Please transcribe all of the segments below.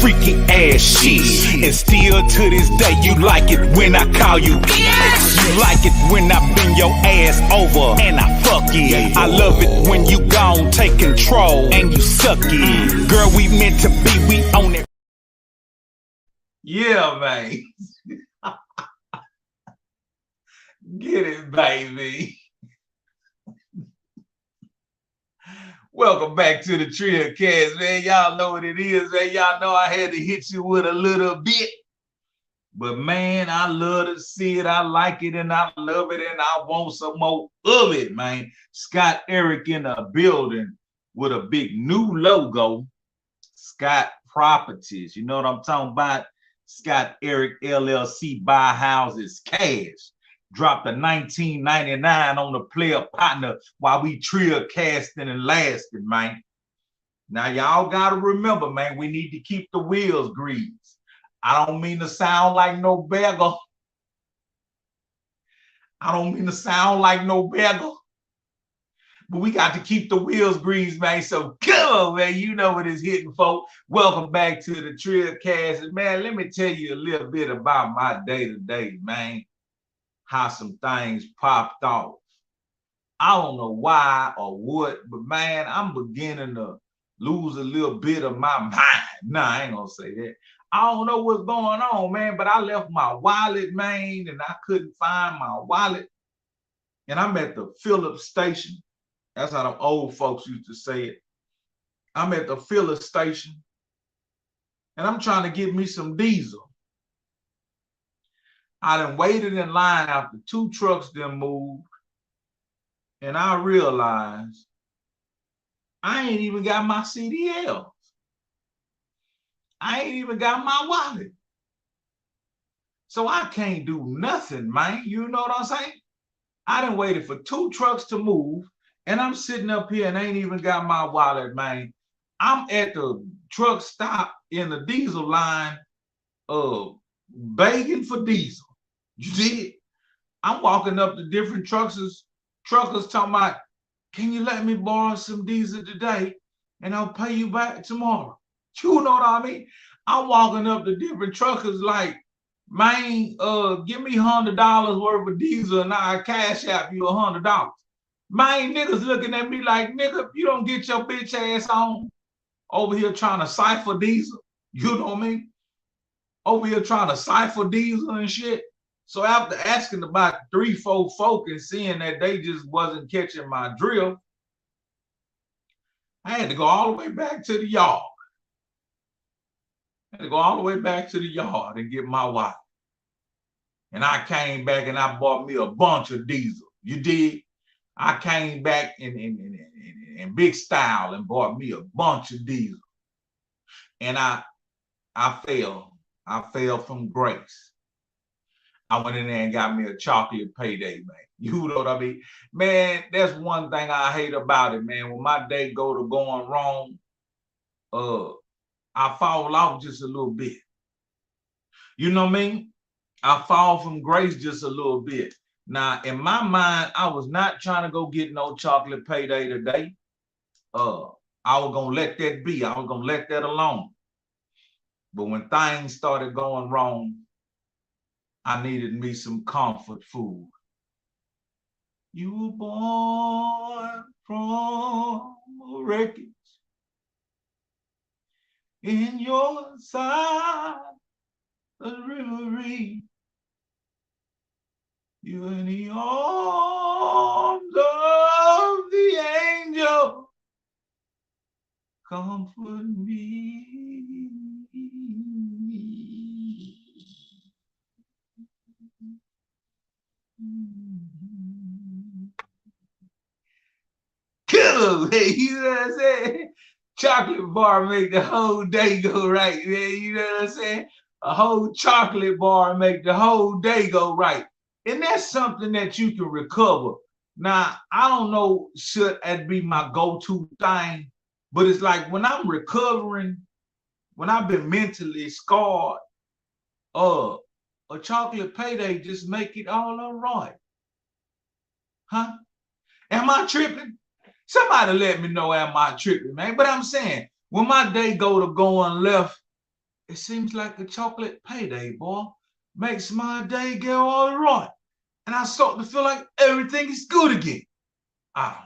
Freaky ass shit, and still to this day you like it when I call you bitch. You like it when I bend your ass over and I fuck it. I love it when you gon' take control and you suck it. Girl, we meant to be, we own it. Yeah, man. Get it, baby. Welcome back to the Trill Castin, man. Y'all know what it is, man. Y'all know I had to hit you with a little bit. But, man, I love to see it. I like it, and I love it, and I want some more of it, man. Scott Eric in the building with a big new logo, Scott Properties. You know what I'm talking about? Scott Eric LLC, buy houses cash. Dropped a $19.99 on the player partner while we Trill Castin and lasting, man. Now, y'all got to remember, man, we need to keep the wheels greased. I don't mean to sound like no beggar. I don't mean to sound like no beggar. But we got to keep the wheels greased, man. So come, man. You know what it's hitting, folks. Welcome back to the Trill Castin. Man, let me tell you a little bit about my day-to-day, man. How some things popped off. I don't know why or what, but man, I'm beginning to lose a little bit of my mind. Nah, I ain't gonna say that. I don't know what's going on, man, but I left my wallet, man, and I couldn't find my wallet. And I'm at the Phillips station. That's how the old folks used to say it. I'm at the Phillips station, and I'm trying to get me some diesel. I done waited in line after 2 trucks done moved, and I realized I ain't even got my CDLs. I ain't even got my wallet. So I can't do nothing, man. You know what I'm saying? I done waited for 2 trucks to move, and I'm sitting up here and ain't even got my wallet, man. I'm at the truck stop in the diesel line, begging for diesel. You did? I'm walking up to different truckers talking about, can you let me borrow some diesel today and I'll pay you back tomorrow? You know what I mean? I'm walking up to different truckers like, man, give me $100 worth of diesel and I'll cash out you $100. Man, niggas looking at me like, nigga, you don't get your bitch ass on over here trying to cipher diesel. You know what I mean? Over here trying to cipher diesel and shit. So after asking about 3, 4 folk and seeing that they just wasn't catching my drill, I had to go all the way back to the yard. I had to go all the way back to the yard and get my wallet. And I came back and I bought me a bunch of diesel. You did? I came back in big style and bought me a bunch of diesel. And I fell. I fell from grace. I went in there and got me a chocolate payday, man. You know what I mean? Man, that's one thing I hate about it, man. When my day go to going wrong, I fall off just a little bit. You know what I mean? I fall from grace just a little bit. Now, in my mind, I was not trying to go get no chocolate payday today. I was going to let that be. I was going to let that alone. But when things started going wrong, I needed me some comfort food. You were born from a wreckage in your side of the river. You in the arms of the angel, comfort me. Killer, man, you know what I'm saying? Chocolate bar make the whole day go right, man. You know what I'm saying? A whole chocolate bar make the whole day go right. And that's something that you can recover. Now, I don't know, should that be my go-to thing, but it's like when I'm recovering, when I've been mentally scarred, a chocolate payday just make it all right. Huh? Am I tripping? Somebody let me know, am I tripping, man? But I'm saying, when my day go to going left, it seems like a chocolate payday, boy, makes my day go all right. And I start to feel like everything is good again. I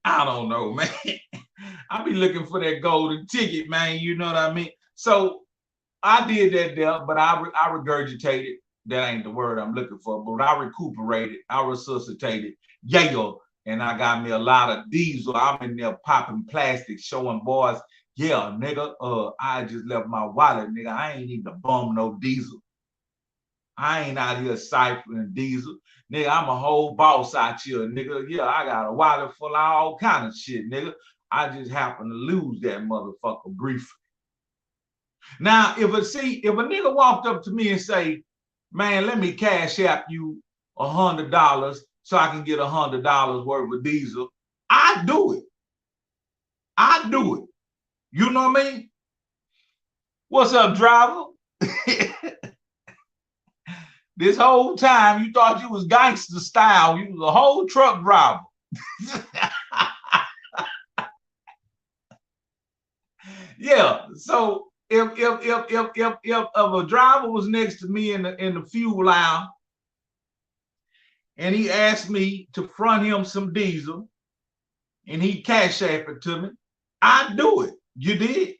don't know, man. I be looking for that golden ticket, man. You know what I mean? So I did that there, but I regurgitated. That ain't the word I'm looking for, but I recuperated. I resuscitated. Yeah. And I got me a lot of diesel. I'm in there popping plastic, showing boys, yeah, nigga, I just left my wallet, nigga. I ain't even bum no diesel. I ain't out here ciphering diesel. Nigga, I'm a whole boss out here, nigga. Yeah, I got a wallet full of all kind of shit, nigga. I just happen to lose that motherfucker briefly. Now, if a nigga walked up to me and say, man, let me cash out you $100 so I can get $100 worth of diesel, I do it. I do it. You know what I mean? What's up, driver? This whole time you thought you was gangster style. You was a whole truck driver. Yeah. So if a driver was next to me in the fuel aisle and he asked me to front him some diesel and he cash app it to me, I do it. You did.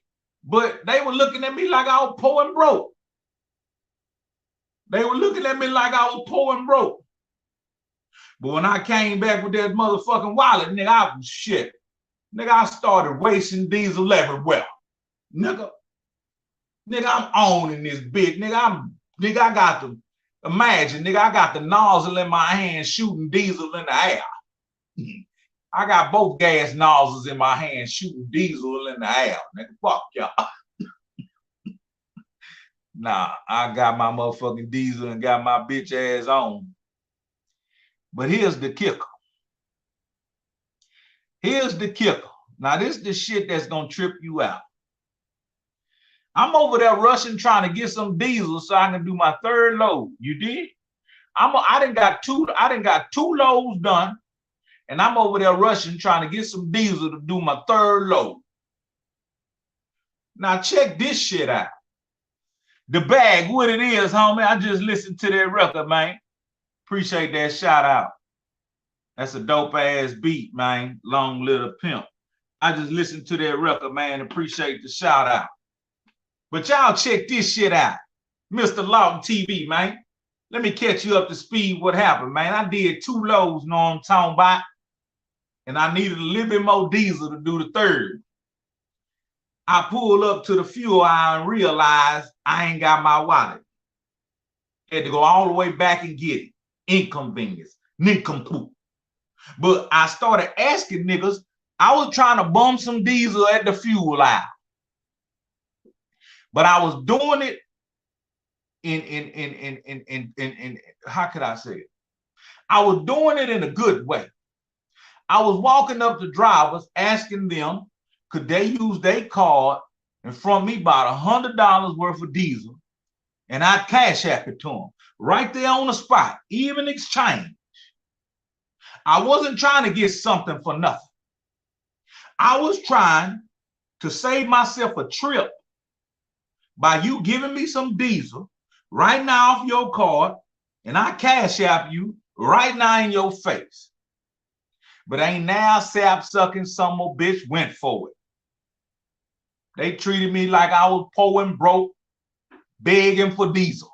But they were looking at me like I was poor and broke. They were looking at me like I was poor and broke. But when I came back with that motherfucking wallet, nigga, I was shit. Nigga, I started wasting diesel everywhere. Nigga, I'm owning this bitch. Nigga, I'm Nigga, I got the, imagine, nigga, I got the nozzle in my hand shooting diesel in the air. I got both gas nozzles in my hand shooting diesel in the air. Nigga, fuck y'all. Nah, I got my motherfucking diesel and got my bitch ass on. But here's the kicker. Here's the kicker. Now, this is the shit that's gonna trip you out. I'm over there rushing trying to get some diesel so I can do my third load. You did? I done got two loads done, and I'm over there rushing trying to get some diesel to do my third load. Now check this shit out. The bag, what it is, homie. I just listened to that record, man. Appreciate that shout out. That's a dope ass beat, man. Long Little Pimp. I just listened to that record, man. Appreciate the shout out. But y'all check this shit out. Mr. Lawton TV, man. Let me catch you up to speed what happened, man. I did 2 loads, know what I'm talking about? And I needed a little bit more diesel to do the third. I pulled up to the fuel aisle and realized I ain't got my wallet. Had to go all the way back and get it. Inconvenience. Nincompoop. But I started asking niggas. I was trying to bum some diesel at the fuel aisle. But I was doing it in how could I say it? I was doing it in a good way. I was walking up to drivers asking them, could they use their card and front me about $100 worth of diesel, and I'd cash app it to them right there on the spot, even exchange. I wasn't trying to get something for nothing. I was trying to save myself a trip by you giving me some diesel right now off your card, and I cash app you right now in your face. But ain't now sap sucking some more bitch went for it. They treated me like I was poor and broke, begging for diesel.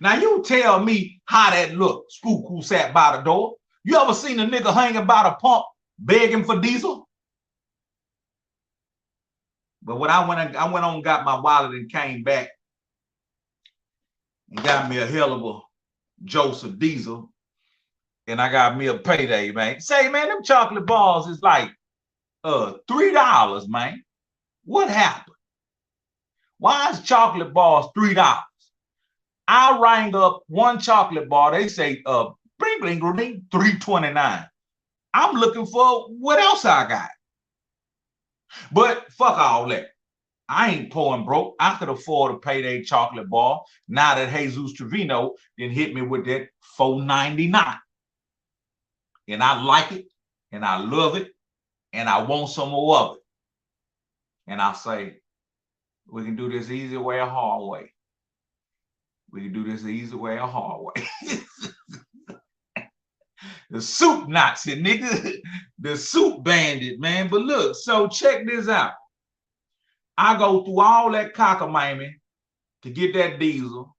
Now you tell me how that looked, spook who sat by the door. You ever seen a nigga hanging by the pump begging for diesel? But when I went on, got my wallet and came back and got me a hell of a Joseph diesel, and I got me a payday, man. Say, man, them chocolate bars is like $3, man. What happened? Why is chocolate bars $3? I rang up one chocolate bar. They say, bling, bling, bling, $3.29. I'm looking for what else I got. But fuck all that. I ain't poor and broke. I could afford a payday chocolate bar now that Jesus Trevino then hit me with that $4.99. And I like it, and I love it, and I want some more of it. And I say, we can do this easy way or hard way. We can do this the easy way or hard way. The soup Nazi, nigga. The soup bandit, man. But look, so check this out. I go through all that cockamamie to get that diesel.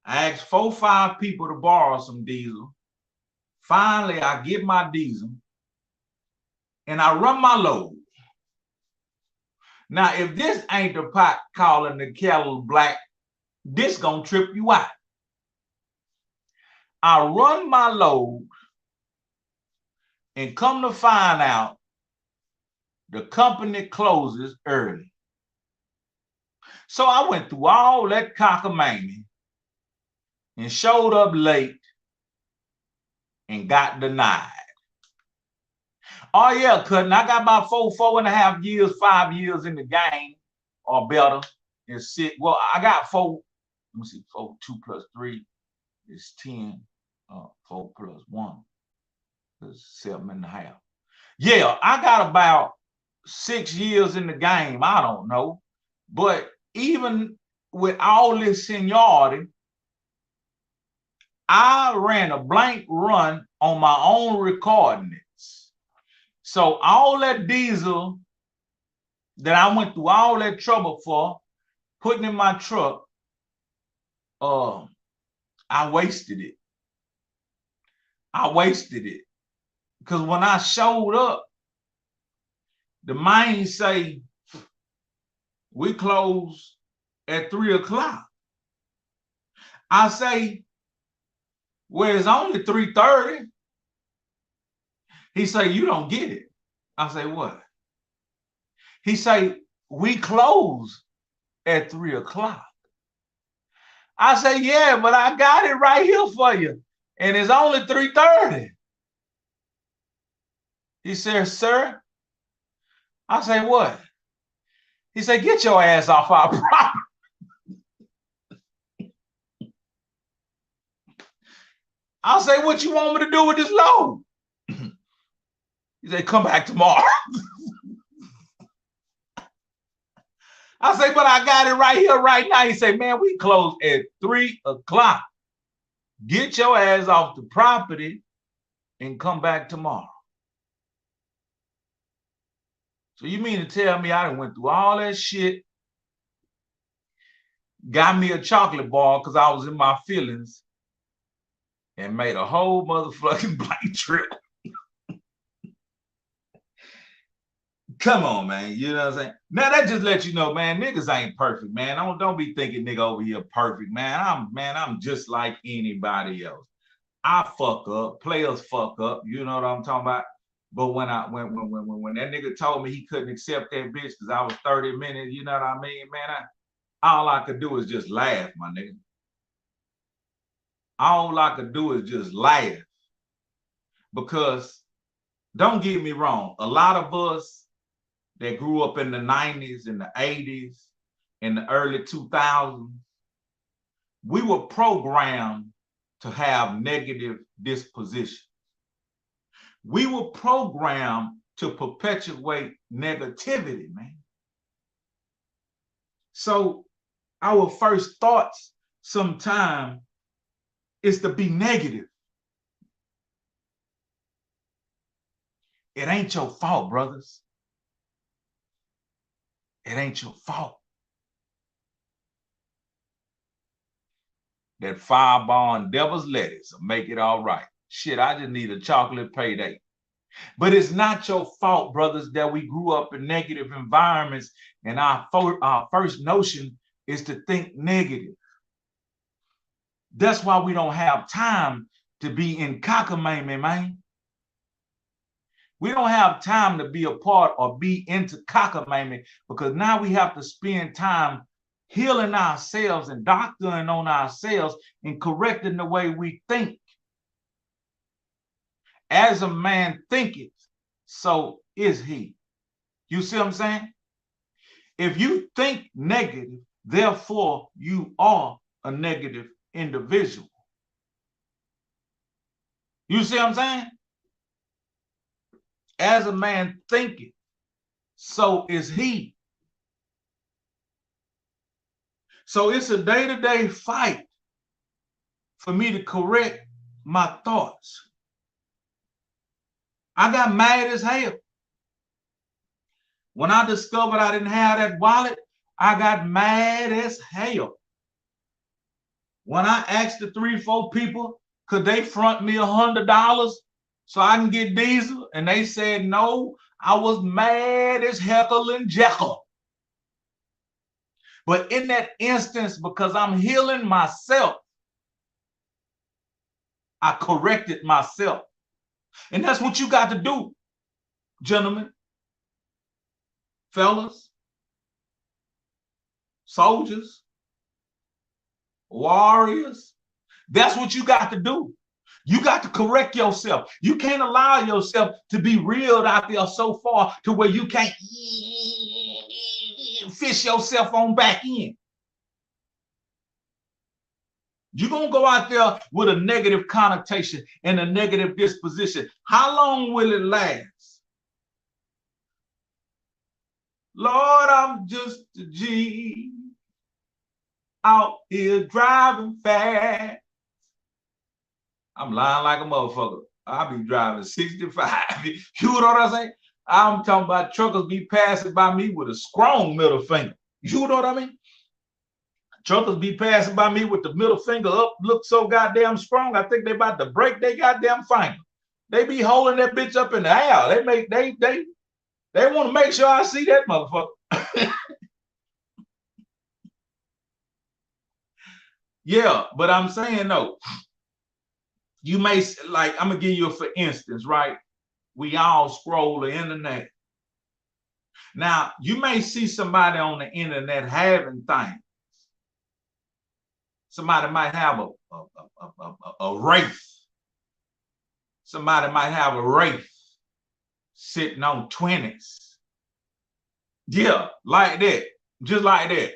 I asked 4 or 5 people to borrow some diesel. Finally, I get my diesel and I run my load. Now, if this ain't the pot calling the kettle black, this gonna trip you out. I run my load and come to find out the company closes early. So I went through all that cockamamie and showed up late and got denied. Oh yeah, cutting. I got about 4.5 years, 5 years in the game or better. Well, I got 4. Let me see, 4, 2 plus 3 is 10. 4 plus 1 is 7.5. Yeah, I got about 6 years in the game. I don't know. But even with all this seniority, I ran a blank run on my own recording it. So all that diesel that I went through all that trouble for, putting in my truck, I wasted it. I wasted it. Because when I showed up, the mines say, we close at 3 o'clock. I say, well, it's only 3:30. He say, you don't get it. I say, what? He say, we close at 3 o'clock. I say, yeah, but I got it right here for you. And it's only 3:30. He says, sir. I say, what? He said, get your ass off our property. I say, what you want me to do with this load? He said, come back tomorrow. I say, but I got it right here, right now. He said, man, we close at 3 o'clock. Get your ass off the property and come back tomorrow. So you mean to tell me I done went through all that shit, got me a chocolate bar because I was in my feelings, and made a whole motherfucking blank trip? Come on, man. You know what I'm saying? Now that just lets you know, man, niggas ain't perfect, man. Don't be thinking nigga over here perfect, man. I'm just like anybody else. I fuck up, players fuck up, you know what I'm talking about? But when that nigga told me he couldn't accept that bitch because I was 30 minutes, you know what I mean, man? All I could do is just laugh, my nigga. All I could do is just laugh. Because don't get me wrong, a lot of us that grew up in the 90s and the 80s and the early 2000s, we were programmed to have negative dispositions. We were programmed to perpetuate negativity, man. So our first thoughts sometimes is to be negative. It ain't your fault, brothers. It ain't your fault. That Fireball and Devil's Lettuce will make it all right. Shit, I just need a chocolate payday. But it's not your fault, brothers, that we grew up in negative environments, and our first notion is to think negative. That's why we don't have time to be in cockamamie, man. We don't have time to be a part or be into cockamamie, because now we have to spend time healing ourselves and doctoring on ourselves and correcting the way we think. As a man thinketh, so is he. You see what I'm saying? If you think negative, therefore you are a negative individual. You see what I'm saying? As a man thinketh, so is he. So it's a day-to-day fight for me to correct my thoughts. I got mad as hell. When I discovered I didn't have that wallet, I got mad as hell. When I asked the 3-4 people, could they front me $100 so I can get diesel? And they said no. I was mad as Heckle and Jekyll. But in that instance, because I'm healing myself, I corrected myself. And that's what you got to do, gentlemen, fellas, soldiers, warriors. That's what you got to do. You got to correct yourself. You can't allow yourself to be reeled out there so far to where you can't fish yourself on back in. You're going to go out there with a negative connotation and a negative disposition. How long will it last? Lord, I'm just a G out here driving fast. I'm lying like a motherfucker. I'll be driving 65. You know what I'm saying? I'm talking about truckers be passing by me with a strong middle finger. You know what I mean? Truckers be passing by me with the middle finger up, look so goddamn strong. I think they about to break their goddamn finger. They be holding that bitch up in the air. They want to make sure I see that motherfucker. Yeah, but I'm saying though, you may, like, I'm gonna give you a for instance, right? We all scroll the internet. Now, you may see somebody on the internet having things. Somebody might have a wraith. Somebody might have a wraith sitting on 20s. Yeah, like that. Just like that.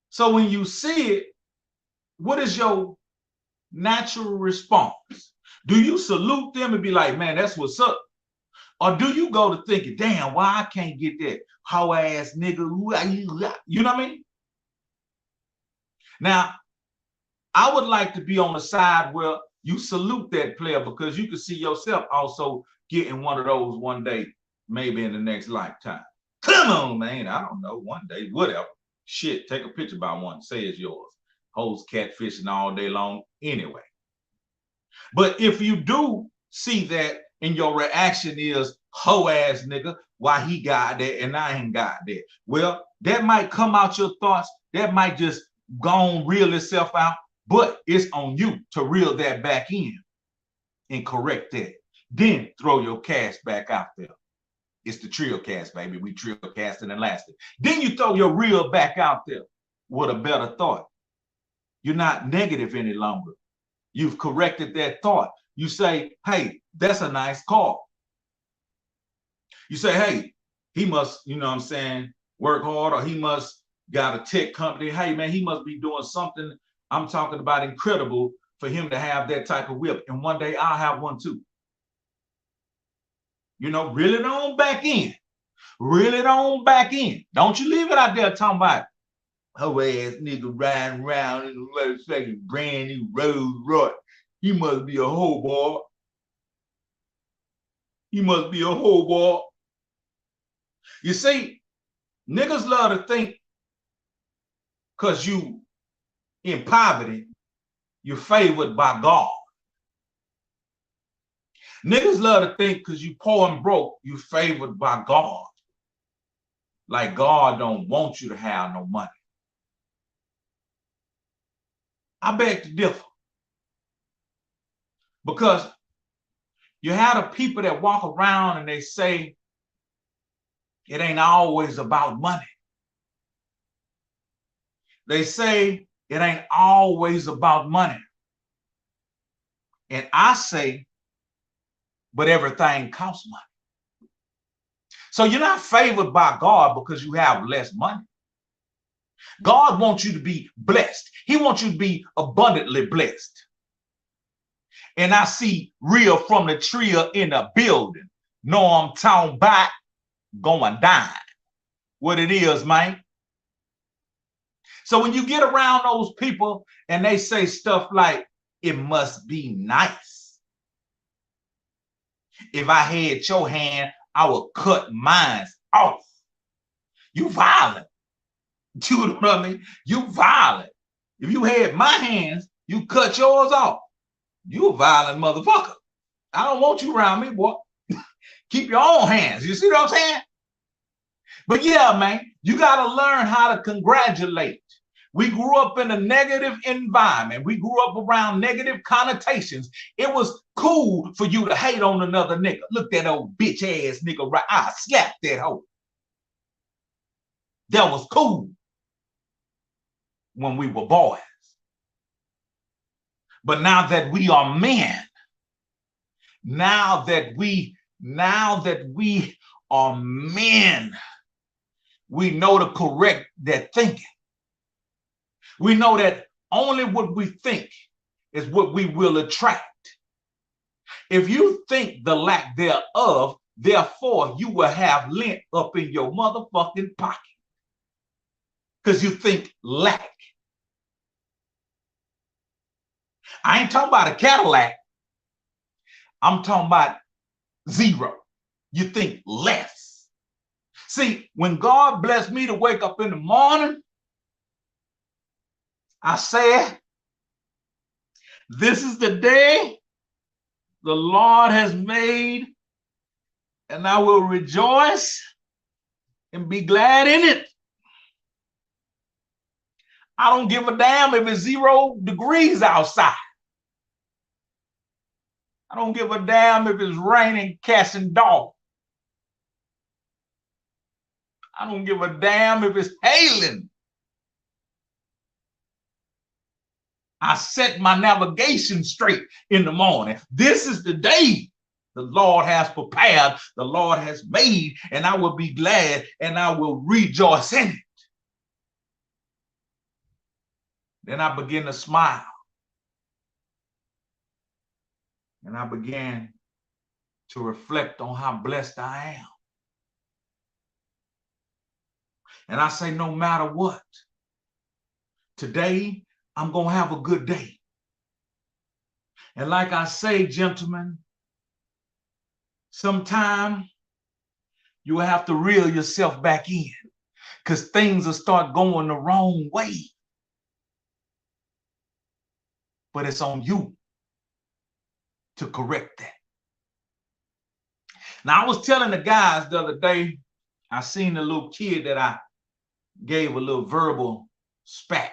So when you see it, what is your natural response? Do you salute them and be like, man, that's what's up? Or do you go to thinking, damn, why I can't get that hoe ass nigga? You know what I mean? Now, I would like to be on the side where you salute that player because you can see yourself also getting one of those one day, maybe in the next lifetime. Come on, man. I don't know. One day, whatever. Shit, take a picture by one. Say it's yours. Hoes catfishing all day long anyway. But if you do see that and your reaction is, hoe ass nigga, why he got that and I ain't got that? Well, that might come out your thoughts. That might just go on, reel itself out. But it's on you to reel that back in and correct that. Then throw your cash back out there. It's the Trill Cast, baby. We Trill Castin and lasting. Then you throw your reel back out there with a better thought. You're not negative any longer. You've corrected that thought. You say, hey, that's a nice car. You say, hey, he must, you know what I'm saying, work hard, or he must got a tech company. Hey, man, he must be doing something, I'm talking about, incredible for him to have that type of whip. And one day I'll have one too. You know, reel it on back in. Reel it on back in. Don't you leave it out there talking about hoe ass nigga riding around in a motherfucking brand new Rolls Royce. He must be a hoe boy. He must be a hoe boy. You see, niggas love to think because you in poverty, you're favored by God. Niggas love to think because you poor and broke, you favored by God. Like God don't want you to have no money. I beg to differ. Because you have the people that walk around and they say it ain't always about money. They say it ain't always about money. And I say, but everything costs money. So you're not favored by God because you have less money. God wants you to be blessed. He wants you to be abundantly blessed. And I see real from the Trill in the building. Know I'm talking about going down. What it is, man. So when you get around those people and they say stuff like, it must be nice. If I had your hand, I would cut mine off. You violent. You know what I mean? You violent. If you had my hands, you cut yours off. You a violent motherfucker. I don't want you around me, boy. Keep your own hands. You see what I'm saying? But yeah, man, you got to learn how to congratulate. We grew up in a negative environment. We grew up around negative connotations. It was cool for you to hate on another nigga. Look, that old bitch ass nigga, right? I slapped that hoe. That was cool when we were boys. But now that we are men, now that we are men, we know to correct that thinking. We know that only what we think is what we will attract. If you think the lack thereof, therefore you will have lint up in your motherfucking pocket. Because you think lack. I ain't talking about a Cadillac. I'm talking about zero. You think less. See, when God blessed me to wake up in the morning, I said, this is the day the Lord has made, and I will rejoice and be glad in it. I don't give a damn if it's 0 degrees outside. I don't give a damn if it's raining cats and dogs. I don't give a damn if it's hailing. I set my navigation straight in the morning. This is the day the Lord has prepared, the Lord has made, and I will be glad and I will rejoice in it. Then I begin to smile. And I began to reflect on how blessed I am. And I say, no matter what, today I'm going to have a good day. And like I say, gentlemen, sometime you will have to reel yourself back in because things will start going the wrong way. But it's on you to correct that. Now, I was telling the guys the other day, I seen a little kid that I gave a little verbal spat.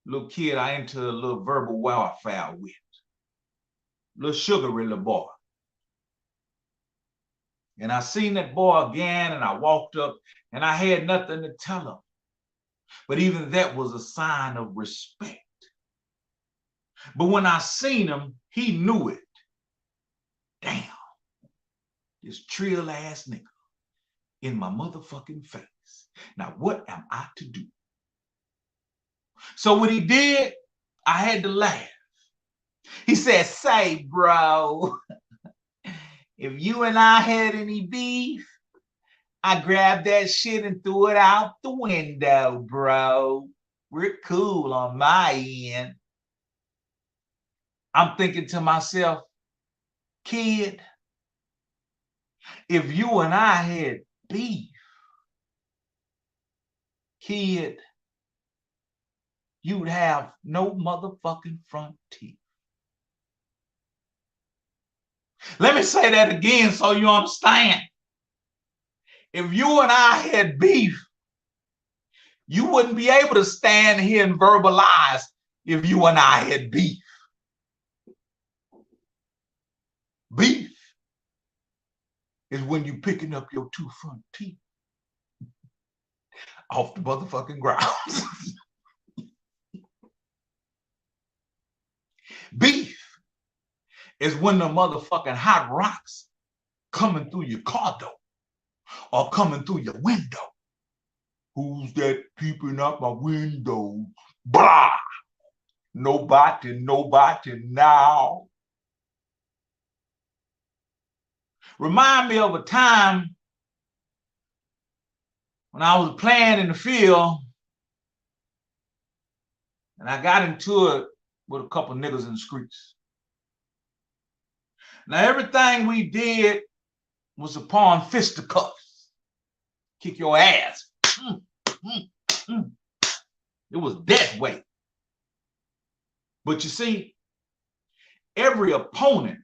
Little kid I into a little verbal warfare with. Little sugary little boy. And I seen that boy again and I walked up and I had nothing to tell him. But even that was a sign of respect. But when I seen him, he knew it. Damn, this Trill ass nigga in my motherfucking face. Now, what am I to do? So what he did, I had to laugh. He said, say, bro, if you and I had any beef, I grabbed that shit and threw it out the window, bro. We're cool on my end. I'm thinking to myself, kid, if you and I had beef, kid, you'd have no motherfucking front teeth. Let me say that again so you understand. If you and I had beef, you wouldn't be able to stand here and verbalize if you and I had beef. Beef is when you picking up your 2 front teeth off the motherfucking ground. Beef is when the motherfucking hot rocks coming through your car door or coming through your window. Who's that peeping out my window? Blah! Nobody now. Remind me of a time when I was playing in the field and I got into it with a couple niggas in the streets. Now, everything we did was upon fisticuffs. Kick your ass. It was that way. But you see, every opponent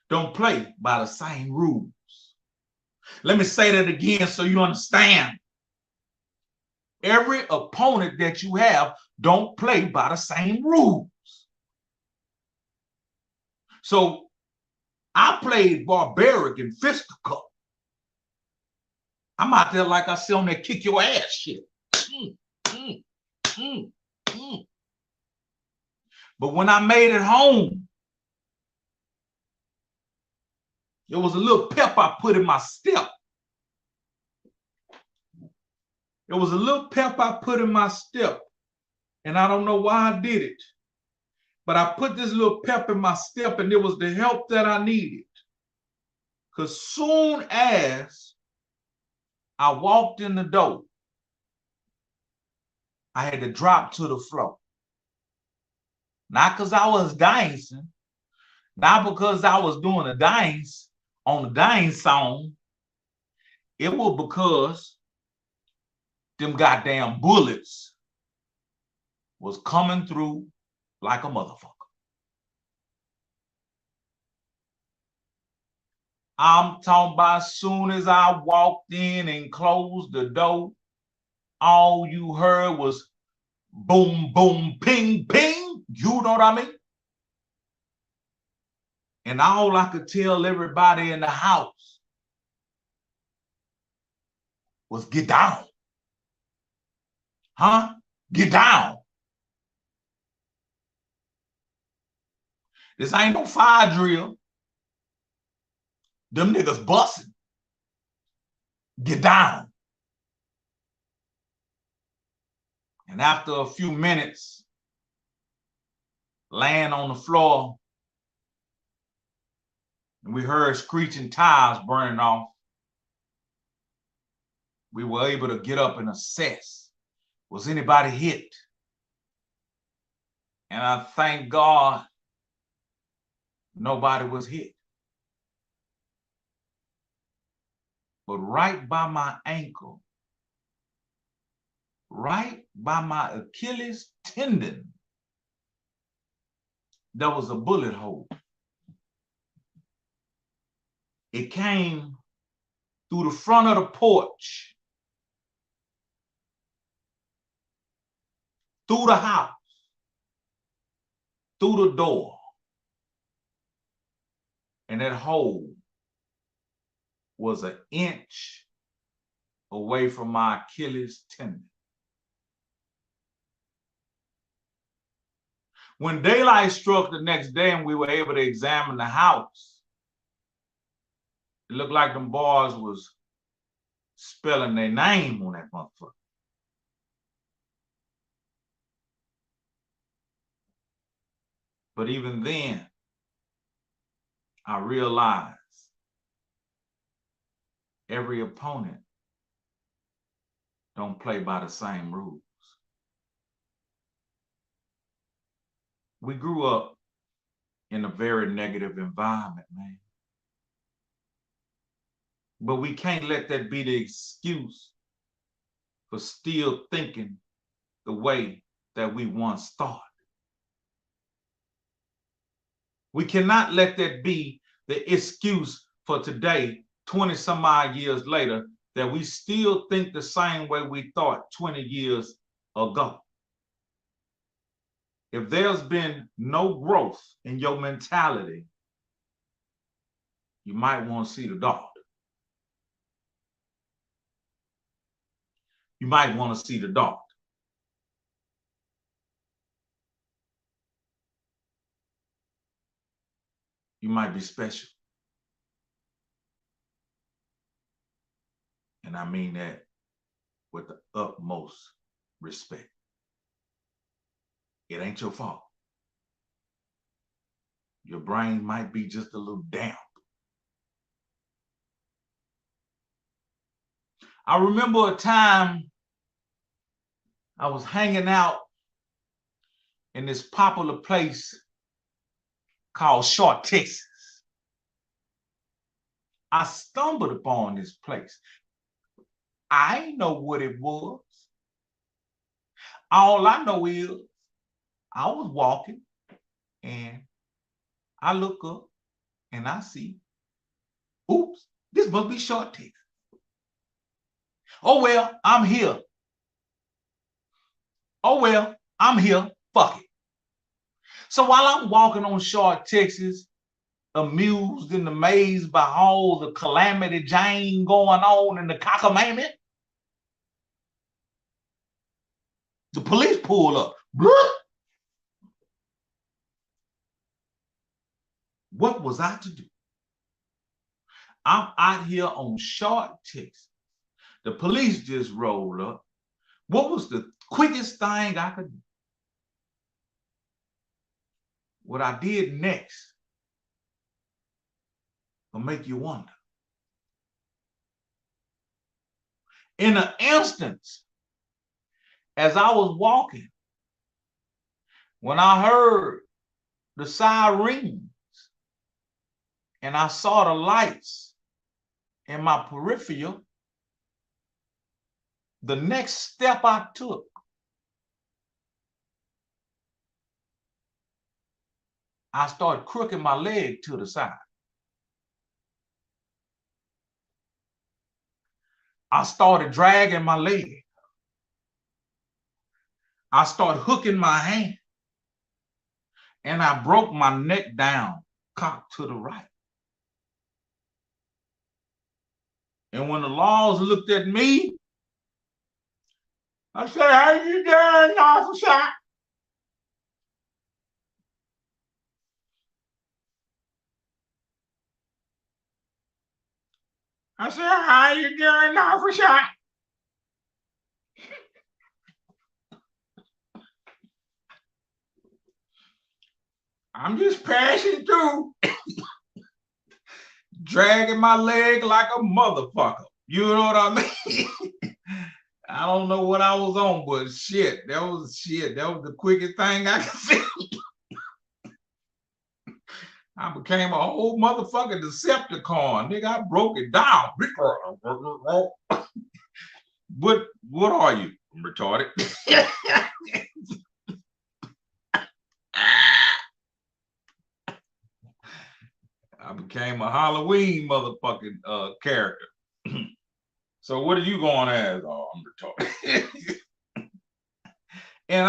don't play by the same rules. Let me say that again so you understand. Every opponent that you have don't play by the same rules. So I played barbaric and fisticuff. I'm out there like I said on that kick your ass shit. But when I made it home, there was a little pep I put in my step. There was a little pep I put in my step. And I don't know why I did it. But I put this little pep in my step and it was the help that I needed. Because soon as I walked in the door, I had to drop to the floor. Not because I was dancing, not because I was doing a dance on the dance song. It was because them goddamn bullets was coming through like a motherfucker. I'm talking about as soon as I walked in and closed the door, all you heard was boom, boom, ping, ping. You know what I mean? And all I could tell everybody in the house was get down. Huh? Get down. This ain't no fire drill. Them niggas busting. Get down. And after a few minutes, laying on the floor, and we heard screeching tires burning off, we were able to get up and assess, was anybody hit? And I thank God nobody was hit. But right by my ankle, right by my Achilles tendon, there was a bullet hole. It came through the front of the porch, through the house, through the door. And that hole was an inch away from my Achilles tendon. When daylight struck the next day and we were able to examine the house, it looked like them boys was spelling their name on that motherfucker. But even then, I realized every opponent don't play by the same rules. We grew up in a very negative environment, man. But we can't let that be the excuse for still thinking the way that we once thought. We cannot let that be the excuse for today, 20 some odd years later, that we still think the same way we thought 20 years ago. If there's been no growth in your mentality, you might want to see the doctor. You might want to see the doctor. You might be special. And I mean that with the utmost respect. It ain't your fault. Your brain might be just a little damp. I remember a time I was hanging out in this popular place called Short, Texas. I stumbled upon this place. I ain't know what it was. All I know is I was walking and I look up and I see, oops, this must be Short, Texas. Oh, well, I'm here. Oh, well, I'm here. Fuck it. So while I'm walking on Short, Texas, amused and amazed by all the calamity Jane going on in the cockamamie, the police pull up. What was I to do? I'm out here on Short, Texas. The police just rolled up. What was the quickest thing I could do? What I did next will make you wonder. In an instance, as I was walking, when I heard the sirens and I saw the lights in my peripheral, the next step I took, I started crooking my leg to the side. I started dragging my leg. I start hooking my hand and I broke my neck down, cocked to the right. And when the laws looked at me, I said, "How you doing, officer?" I said, "How you doing, officer?" I'm just passing through, dragging my leg like a motherfucker. You know what I mean? I don't know what I was on, but shit, that was the quickest thing I could see. I became a whole motherfucking Decepticon. Nigga, I broke it down. What are you? I'm retarded. I became a Halloween motherfucking character. So what are you going as? Oh, I'm retarded. and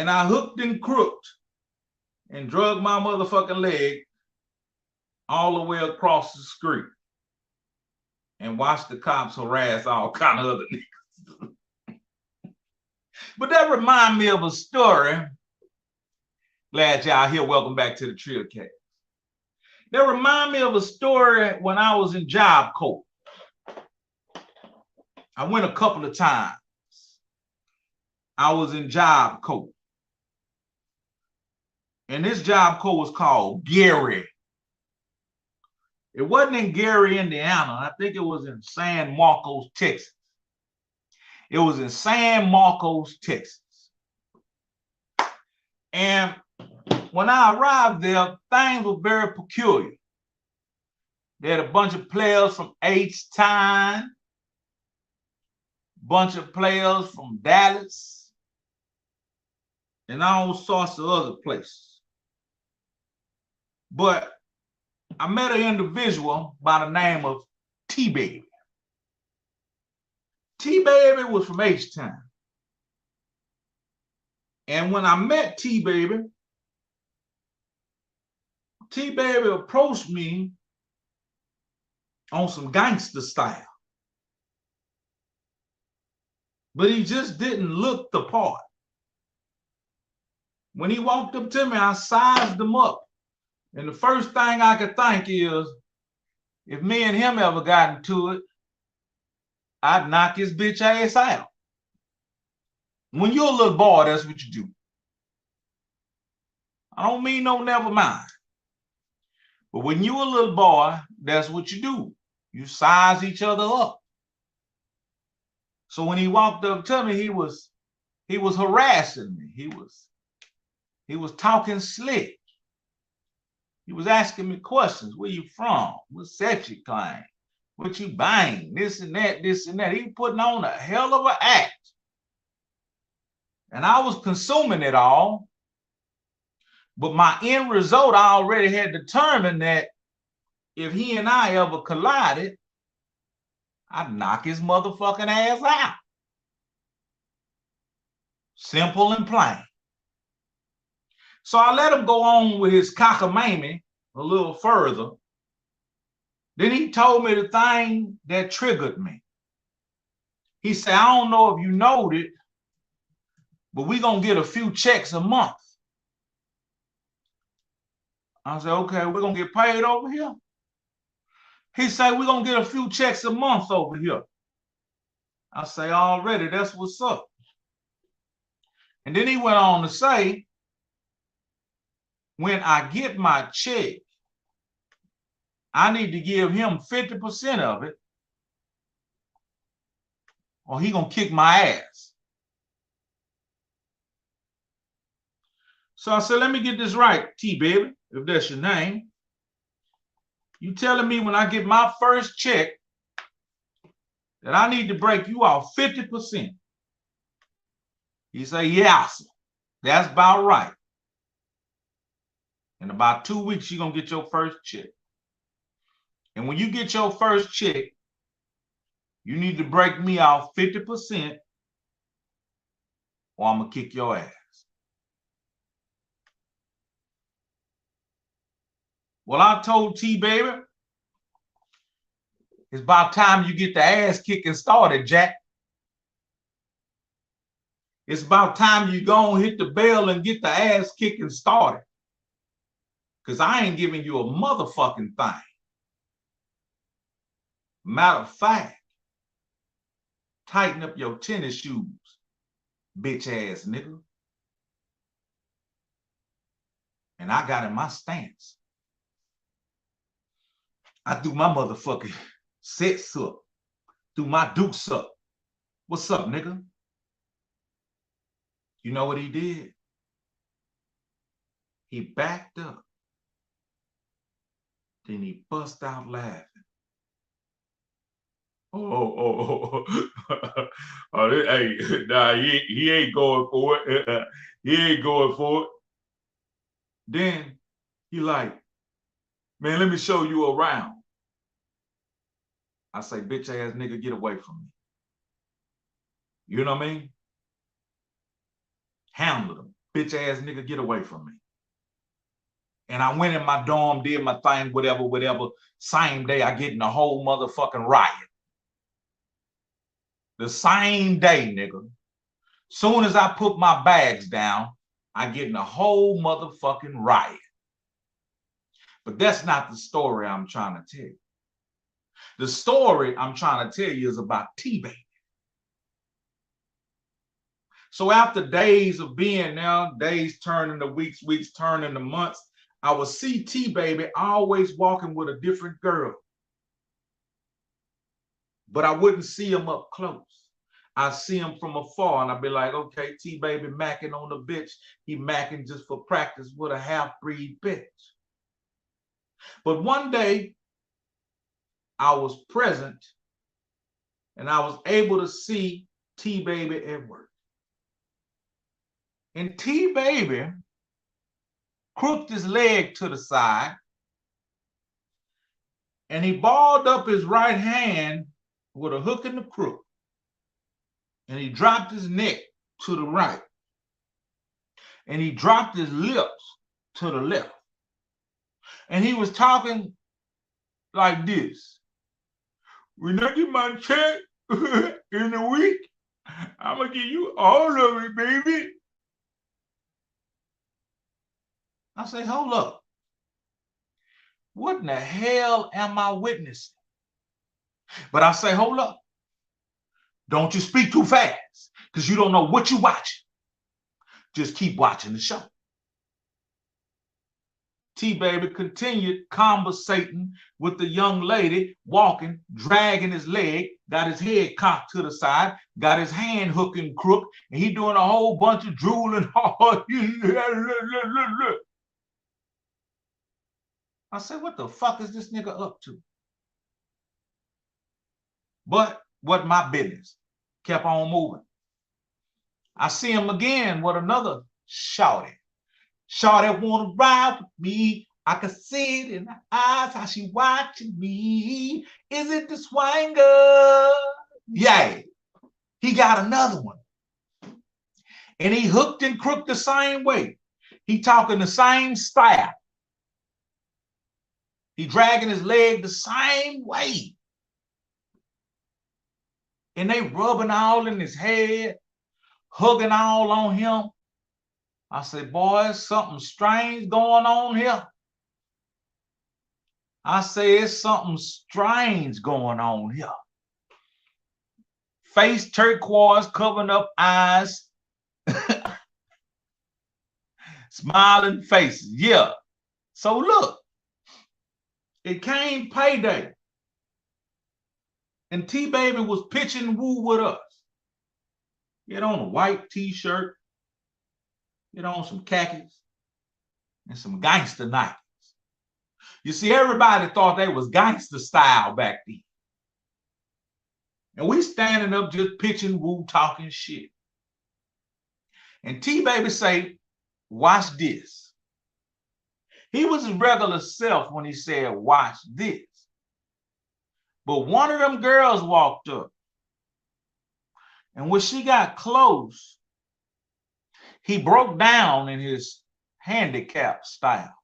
I hooked and crooked and drug my motherfucking leg all the way across the street and watched the cops harass all kind of other niggas. But that reminds me of a story. Glad y'all here. Welcome back to the Trill Castin. That reminds me of a story when I was in Job Corps. I went a couple of times. I was in Job Corps. And this Job Corps was called Gary. It wasn't in Gary, Indiana. I think it was in San Marcos, Texas. It was in San Marcos, Texas. And when I arrived there, things were very peculiar. They had a bunch of players from H-Town, bunch of players from Dallas, and all sorts of other places. But I met an individual by the name of T-Baby. T-Baby was from H-Town. And when I met T-Baby, T-Baby approached me on some gangster style. But he just didn't look the part. When he walked up to me, I sized him up. And the first thing I could think is, if me and him ever got into it, I'd knock his bitch ass out. When you're a little boy, that's what you do. I don't mean no never mind. But when you're a little boy, that's what you do. You size each other up. So when he walked up to me, he was harassing me. He was talking slick. He was asking me questions. Where you from? What sex you claim? What you bang? This and that, this and that. He was putting on a hell of an act. And I was consuming it all. But my end result, I already had determined that if he and I ever collided, I'd knock his motherfucking ass out. Simple and plain. So I let him go on with his cockamamie a little further. Then he told me the thing that triggered me. He said, "I don't know if you know it, but we're going to get a few checks a month." I said, "Okay, we're going to get paid over here?" He said, "We're going to get a few checks a month over here." I say, "Already, that's what's up." And then he went on to say, when I get my check, I need to give him 50% of it, or he gonna kick my ass. So I said, "Let me get this right, T-Baby, if that's your name. You telling me when I get my first check that I need to break you off 50%? He said, "Yeah, sir. That's about right. In about 2 weeks, you're going to get your first check. And when you get your first check, you need to break me off 50%, or I'm gonna kick your ass. Well, I told T baby, it's about time you get the ass kicking started, Jack. It's about time you go and hit the bell and get the ass kicking started. Because I ain't giving you a motherfucking thing. Matter of fact, tighten up your tennis shoes, bitch ass nigga. And I got in my stance. I threw my motherfucking sets up, threw my dukes up. What's up, nigga? You know what he did? He backed up. Then he bust out laughing. Oh, hey, nah, he ain't going for it. He ain't going for it. Then he like, man, let me show you around. I say, bitch ass nigga, get away from me. You know what I mean? Handle them. Bitch ass nigga, get away from me. And I went in my dorm, did my thing, whatever. Same day, I get in the whole motherfucking riot. The same day, nigga. Soon as I put my bags down, I get in a whole motherfucking riot. But that's not the story I'm trying to tell you. The story I'm trying to tell you is about T-Baby. So after days of being there, days turn into weeks, weeks turn into months, I would see T-Baby always walking with a different girl. But I wouldn't see him up close. I see him from afar and I'd be like, okay, T-Baby macking on the bitch. He macking just for practice with a half-breed bitch. But one day, I was present and I was able to see T-Baby at work. And T-Baby crooked his leg to the side and he balled up his right hand with a hook in the crook. And he dropped his neck to the right. And he dropped his lips to the left. And he was talking like this. When I get my check in a week, I'm going to give you all of it, baby. I say, hold up. What in the hell am I witnessing? But I say, hold up. Don't you speak too fast because you don't know what you're watching. Just keep watching the show. T-Baby continued conversating with the young lady, walking, dragging his leg, got his head cocked to the side, got his hand hook and crook, and he doing a whole bunch of drooling. I said, what the fuck is this nigga up to? But wasn't my business. Kept on moving. I see him again with another shawty. Shawty wanna ride with me. I can see it in her eyes how she watching me. Is it the swanger? Yeah. He got another one. And he hooked and crooked the same way. He talking the same style. He dragging his leg the same way. And they rubbing all in his head, hugging all on him. I said, boy, something strange going on here. I say, it's something strange going on here. Face turquoise, covering up eyes, smiling faces. Yeah. So look, it came payday. And T-Baby was pitching woo with us. He had on a white t-shirt. He had on some khakis and some gangster Nikes. You see, everybody thought they was gangster style back then. And we standing up just pitching woo, talking shit. And T-Baby say, watch this. He was his regular self when he said, watch this. But one of them girls walked up. And when she got close, He broke down in his handicap style.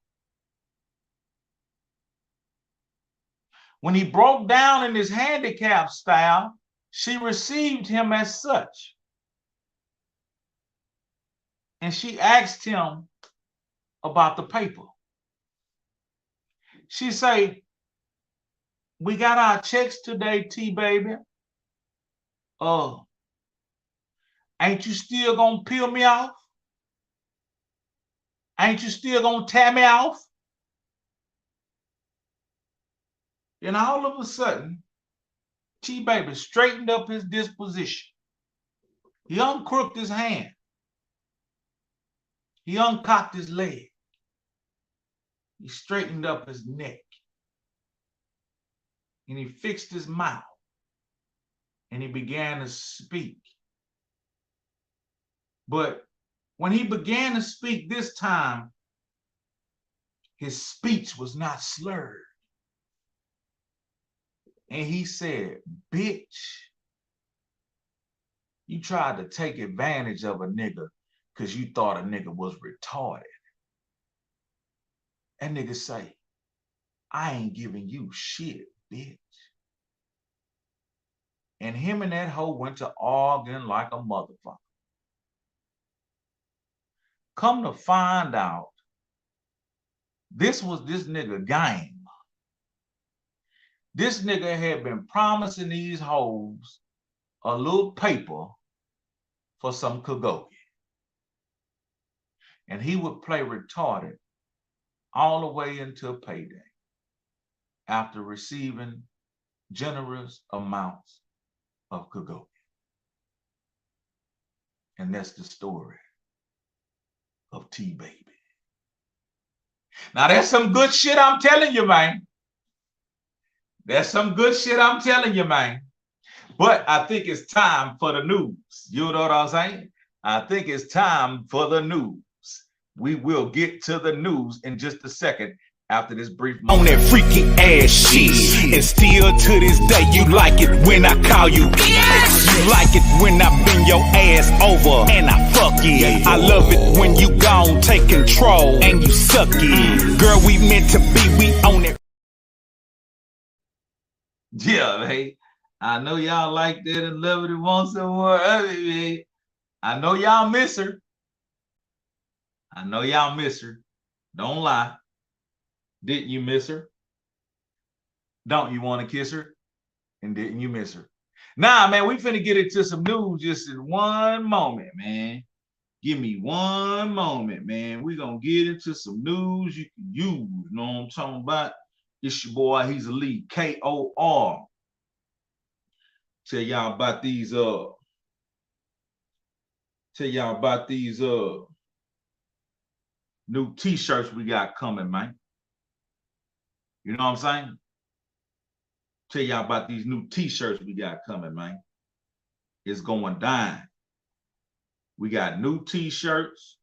When he broke down in his handicap style, she received him as such. And she asked him about the paper. She say, we got our checks today, T-Baby. Ain't you still gonna peel me off? Ain't you still gonna tear me off? And all of a sudden, T-Baby straightened up his disposition. He uncrooked his hand. He uncocked his leg. He straightened up his neck. And he fixed his mouth. And he began to speak. But when he began to speak this time, his speech was not slurred. And he said, bitch, you tried to take advantage of a nigga because you thought a nigga was retarded. That nigga say, I ain't giving you shit, bitch. And him and that hoe went to arguing like a motherfucker. Come to find out, this was this nigga game. This nigga had been promising these hoes a little paper for some kagogi. And he would play retarded all the way until payday after receiving generous amounts of kagogi. And that's the story of T-Baby. Now that's some good shit I'm telling you, man. That's some good shit I'm telling you, man. But I think it's time for the news. You know what I'm saying? I think it's time for the news. We will get to the news in just a second after this brief moment. On that freaky ass shit. And still to this day, you like it when I call you. You like it when I bend your ass over and I fuck it. I love it when you gon' take control and you suck it. Girl, we meant to be, we own it. Yeah, man. I know y'all like that and love it and want some more of it, man. I know y'all miss her. I know y'all miss her. Don't lie. Didn't you miss her? Don't you want to kiss her? And didn't you miss her? Nah, man, we finna get into some news just in one moment, man. Give me one moment, man. We gonna get into some news you can use. You know what I'm talking about? It's your boy, he's Elite, K-O-R. Tell y'all about these new t-shirts we got coming, man. You know what I'm saying? Tell y'all about these new t-shirts we got coming, man. It's going down. We got new t-shirts.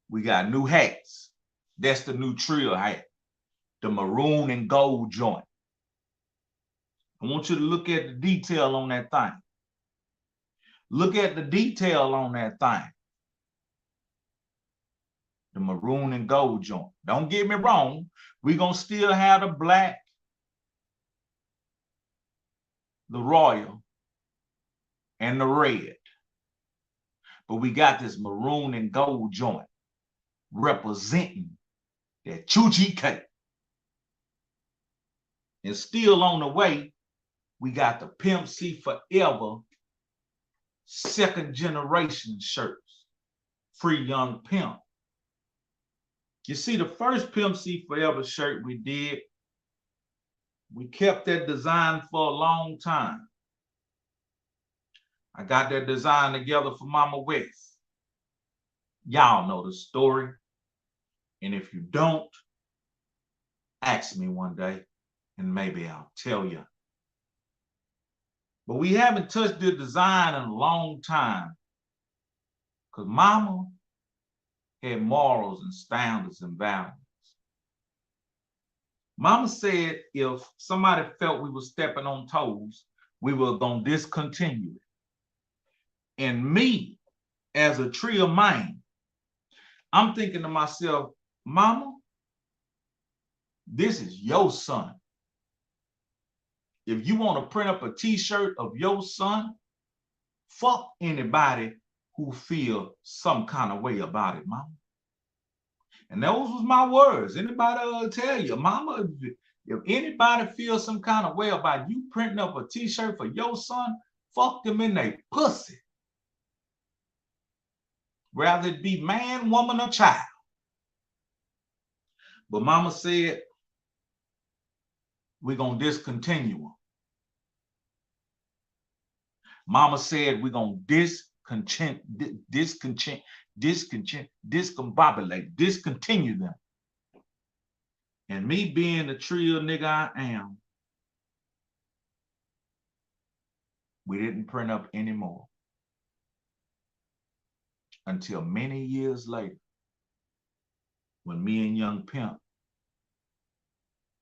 We got new hats. That's the new Trill hat. The maroon and gold joint. I want you to look at the detail on that thing. Look at the detail on that thing. The maroon and gold joint. Don't get me wrong. We're going to still have the black, the royal, and the red. But we got this maroon and gold joint representing that Chuchi cake. And still on the way, we got the Pimp C Forever second generation shirts. Free Young Pimp. You see, the first Pimp C Forever shirt we did, we kept that design for a long time. I got that design together for Mama West. Y'all know the story. And if you don't, ask me one day and maybe I'll tell you. But we haven't touched the design in a long time because Mama had morals and standards and values. Mama said if somebody felt we were stepping on toes, we were going to discontinue it. And me, as a Trill man, I'm thinking to myself, mama, this is your son. If you want to print up a t-shirt of your son, fuck anybody who feel some kind of way about it, mama. And those was my words. Anybody tell you, mama, if anybody feels some kind of way about you printing up a t-shirt for your son, fuck them in they pussy. Rather it be man, woman, or child. But mama said, we're going to discontinue them. Mama said, we're going to discontinue them. And me being the Trill nigga I am, we didn't print up anymore. Until many years later, when me and Young Pimp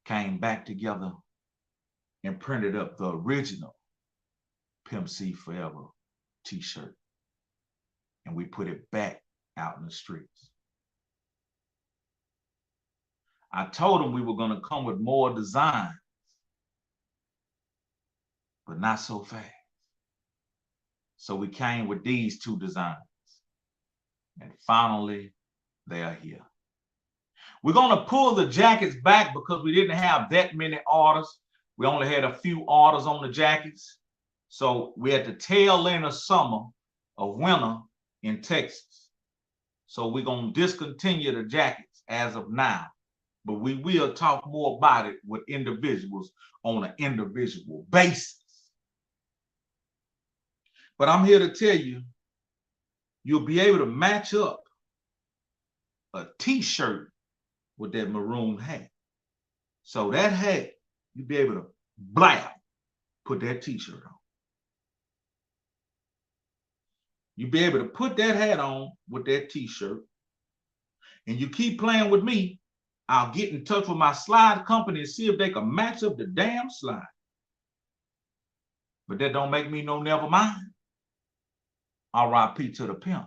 came back together and printed up the original Pimp C Forever t-shirt. And we put it back out in the streets. I told him we were going to come with more designs, but not so fast. So we came with these two designs. And finally, they are here. We're going to pull the jackets back because we didn't have that many orders. We only had a few orders on the jackets. So we had the tail end of summer, of winter in Texas. So we're going to discontinue the jackets as of now. But we will talk more about it with individuals on an individual basis. But I'm here to tell you, you'll be able to match up a t-shirt with that maroon hat. So that hat, you'll be able to blam, put that t-shirt on. You'll be able to put that hat on with that t-shirt. And you keep playing with me, I'll get in touch with my slide company and see if they can match up the damn slide. But that don't make me no never mind. R.I.P. to the pimp.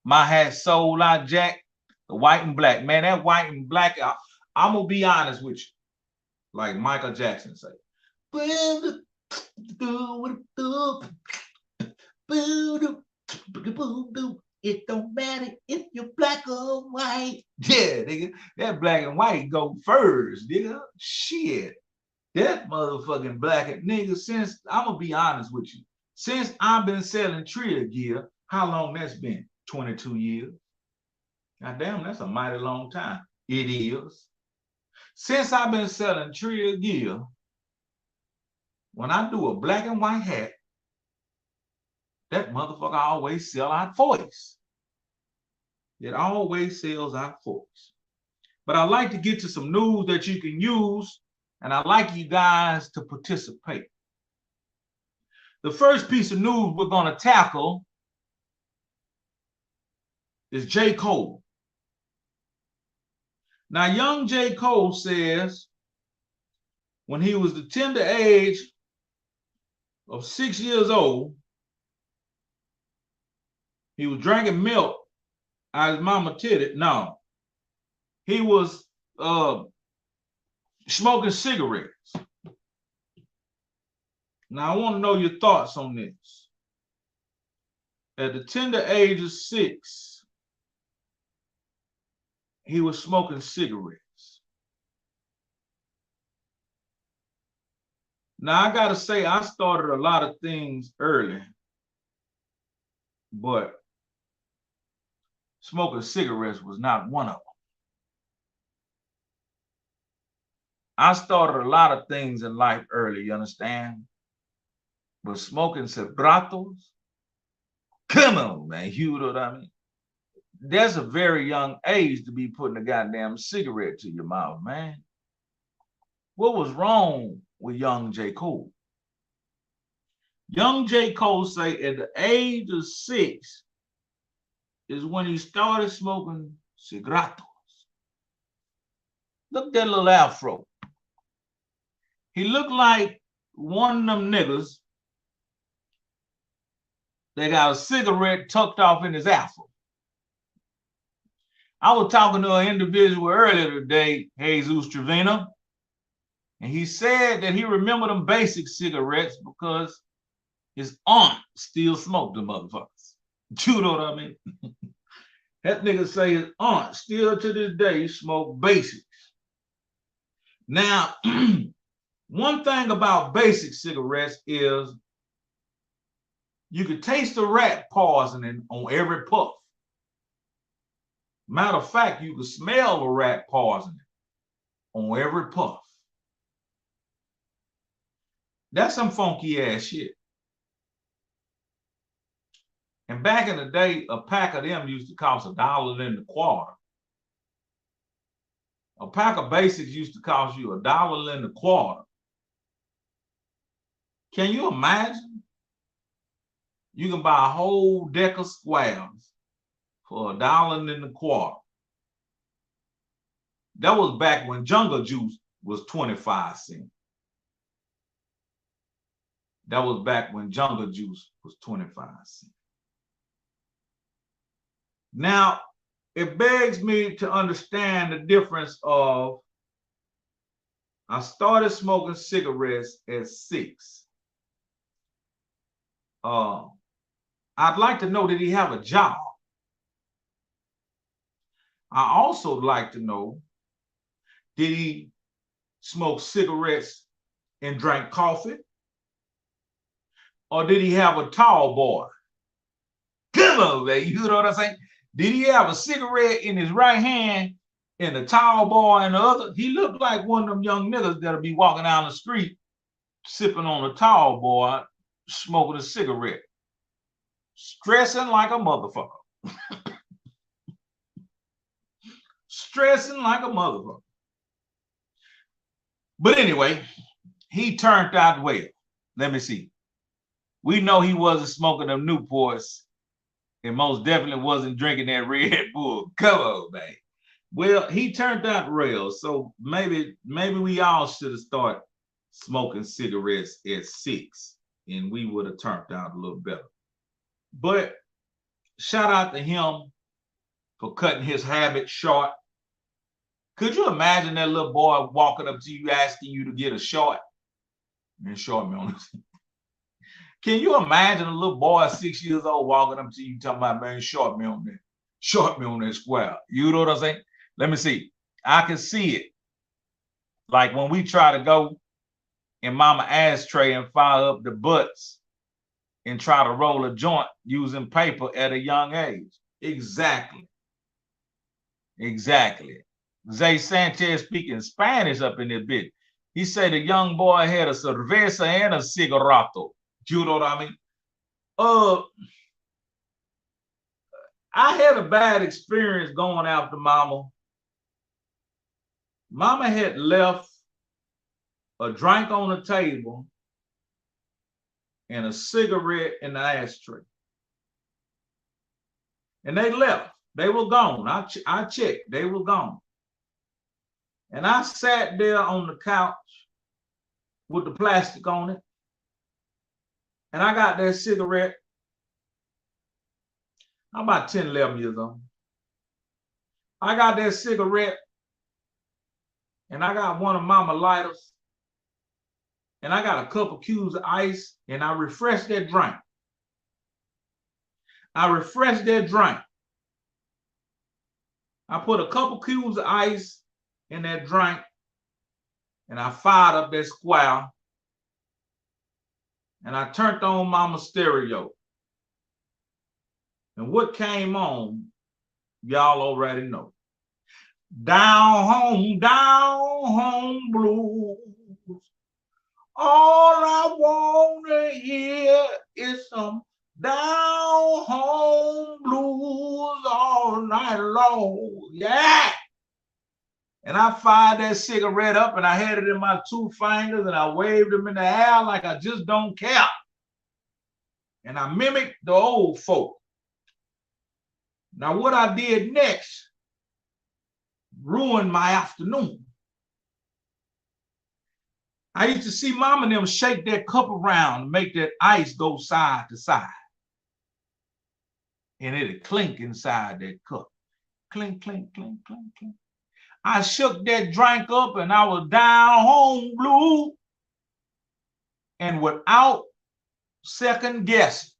My hat sold out, Jack, the white and black. Man, that white and black, I'm going to be honest with you. Like Michael Jackson say. It don't matter if you're black or white. Yeah, nigga, that black and white go first, nigga. Shit. That motherfucking black and nigga, since, I'm going to be honest with you. Since I've been selling Trill gear, how long that's been? 22 years. God damn, that's a mighty long time. It is. Since I've been selling Trill gear, when I do a black and white hat, that motherfucker always sell out voice. It always sells out voice. But I like to get to some news that you can use, and I like you guys to participate. The first piece of news we're going to tackle is J. Cole. Now, young J. Cole says when he was the tender age of 6 years old, he was drinking milk out of his mama titty. No, he was smoking cigarettes. Now, I want to know your thoughts on this. At the tender age of 6, he was smoking cigarettes. Now, I got to say, I started a lot of things early, but smoking cigarettes was not one of them. I started a lot of things in life early, you understand? But smoking cigarros, come on, man, you know what I mean? That's a very young age to be putting a goddamn cigarette to your mouth, man. What was wrong with young J. Cole? Young J. Cole say at the age of 6 is when he started smoking cigarros. Look at that little afro. He looked like one of them niggas They got a cigarette tucked off in his afro. I was talking to an individual earlier today, Jesus Trevino, and he said that he remembered them basic cigarettes because his aunt still smoked them motherfuckers. You know what I mean? That nigga say his aunt still to this day smoke basics. Now, one thing about basic cigarettes is you could taste the rat poisoning on every puff. Matter of fact, you could smell the rat poisoning on every puff. That's some funky ass shit. And back in the day, a pack of them used to cost $1.25. A pack of basics used to cost you $1.25. Can you imagine? You can buy a whole deck of squares for $1.25. That was back when Jungle Juice was 25 cents. That was back when Jungle Juice was 25 cents. Now, it begs me to understand the difference of, I started smoking cigarettes at 6. I'd like to know, did he have a job? I also like to know, did he smoke cigarettes and drink coffee? Or did he have a tall boy? Come on, man, you know what I'm saying? Did he have a cigarette in his right hand and a tall boy in the other? He looked like one of them young niggas that'll be walking down the street, sipping on a tall boy, smoking a cigarette, stressing like a motherfucker. Stressing like a motherfucker. But anyway, he turned out well. Let me see. We know he wasn't smoking them Newports and most definitely wasn't drinking that Red Bull. Come on, man. Well, he turned out real. So maybe we all should have started smoking cigarettes at 6 and we would have turned out a little better. But shout out to him for cutting his habit short. Could you imagine that little boy walking up to you asking you to get a short? Man, short me on this. Can you imagine a little boy 6 years old walking up to you talking about, man, short me on that square? You know what I'm saying? Let me see. I can see it. Like when we try to go in mama ashtray and fire up the butts and try to roll a joint using paper at a young age. Exactly. Exactly. Zay Sanchez speaking Spanish up in this bit. He said the young boy had a cerveza and a cigarrato. You know what I mean? I had a bad experience going after mama. Mama had left a drink on the table and a cigarette in the ashtray. And they left. They were gone. I checked. They were gone. And I sat there on the couch with the plastic on it. And I got that cigarette. I'm about 10, 11 years old. I got that cigarette. And I got one of mama lighters. And I got a couple cubes of ice. And I refreshed that drink. I put a couple cubes of ice in that drink. And I fired up that square. And I turned on mama's stereo. And what came on, y'all already know. Down home blues. All I want to hear is some down home blues all night long. Yeah. And I fired that cigarette up and I had it in my 2 fingers and I waved them in the air like I just don't care. And I mimicked the old folk. Now what I did next ruined my afternoon. I used to see mama and them shake that cup around and make that ice go side to side. and it'd clink inside that cup. Clink, clink, clink, clink, clink. I shook that drink up and I was down home blue. And without second guessing,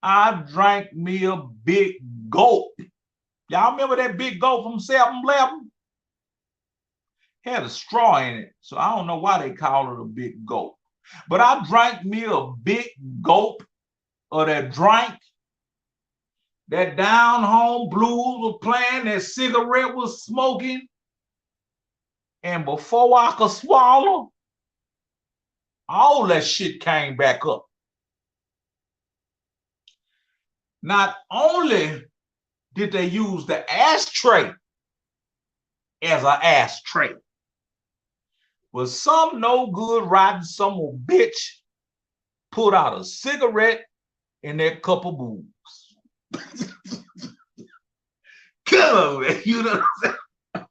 I drank me a big gulp. Y'all remember that big gulp from 7-Eleven? Had a straw in it, so I don't know why they call it a big gulp. But I drank me a big gulp of that drink. That down home blues was playing, that cigarette was smoking. And before I could swallow, all that shit came back up. Not only did they use the ashtray as an ashtray, but some no good rotten some old bitch put out a cigarette in that cup of booze. Come on, man. You know what I'm saying?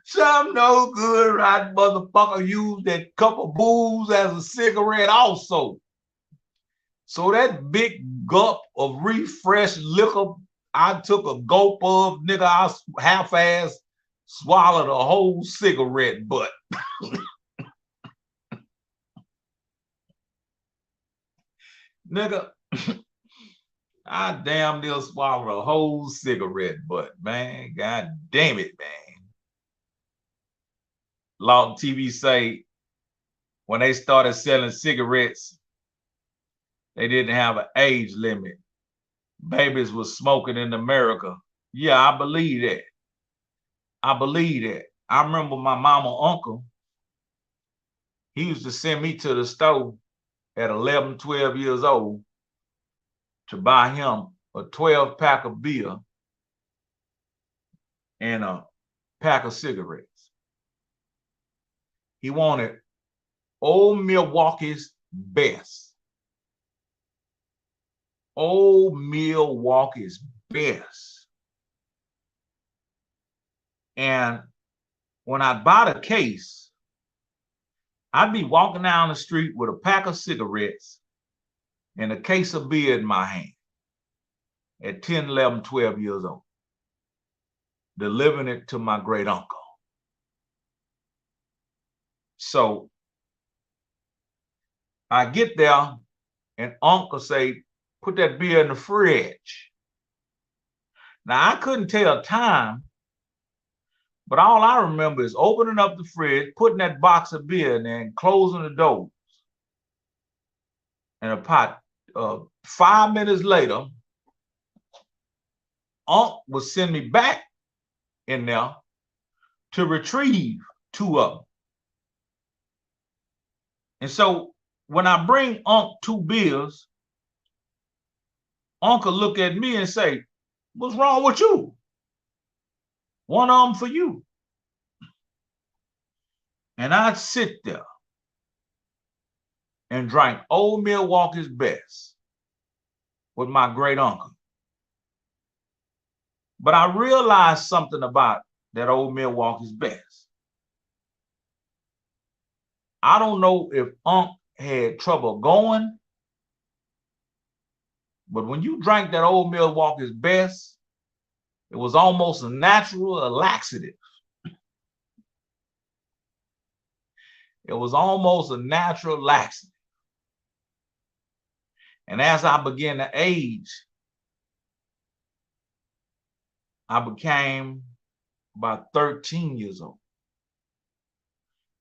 Some no good rotten motherfucker used that cup of booze as a cigarette also. So that big gulp of refreshed liquor I took a gulp of, nigga, I half-ass swallowed a whole cigarette butt. Nigga, I damn near swallowed a whole cigarette butt, man. God damn it, man. Law TV say when they started selling cigarettes, they didn't have an age limit. Babies was smoking in America. Yeah, I believe that. I believe that. I remember my mama uncle, he used to send me to the store at 11, 12 years old to buy him a 12-pack of beer and a pack of cigarettes. He wanted Old Milwaukee's best. Old Milwaukee's best. And when I bought a case, I'd be walking down the street with a pack of cigarettes and a case of beer in my hand at 10, 11, 12 years old, delivering it to my great uncle. So I get there and uncle say, put that beer in the fridge. Now I couldn't tell time, but all I remember is opening up the fridge, putting that box of beer in there and closing the doors. And a pot, 5 minutes later, Unc would send me back in there to retrieve 2 of them. And so when I bring Unc 2 beers, Uncle look at me and say, what's wrong with you? 1 of them for you. And I'd sit there and drink Old Milwaukee's best with my great uncle. But I realized something about that Old Milwaukee's best. I don't know if Unc had trouble going, but when you drank that Old Milwaukee's best, it was almost a natural laxative. It was almost a natural laxative. And as I began to age, I became about 13 years old.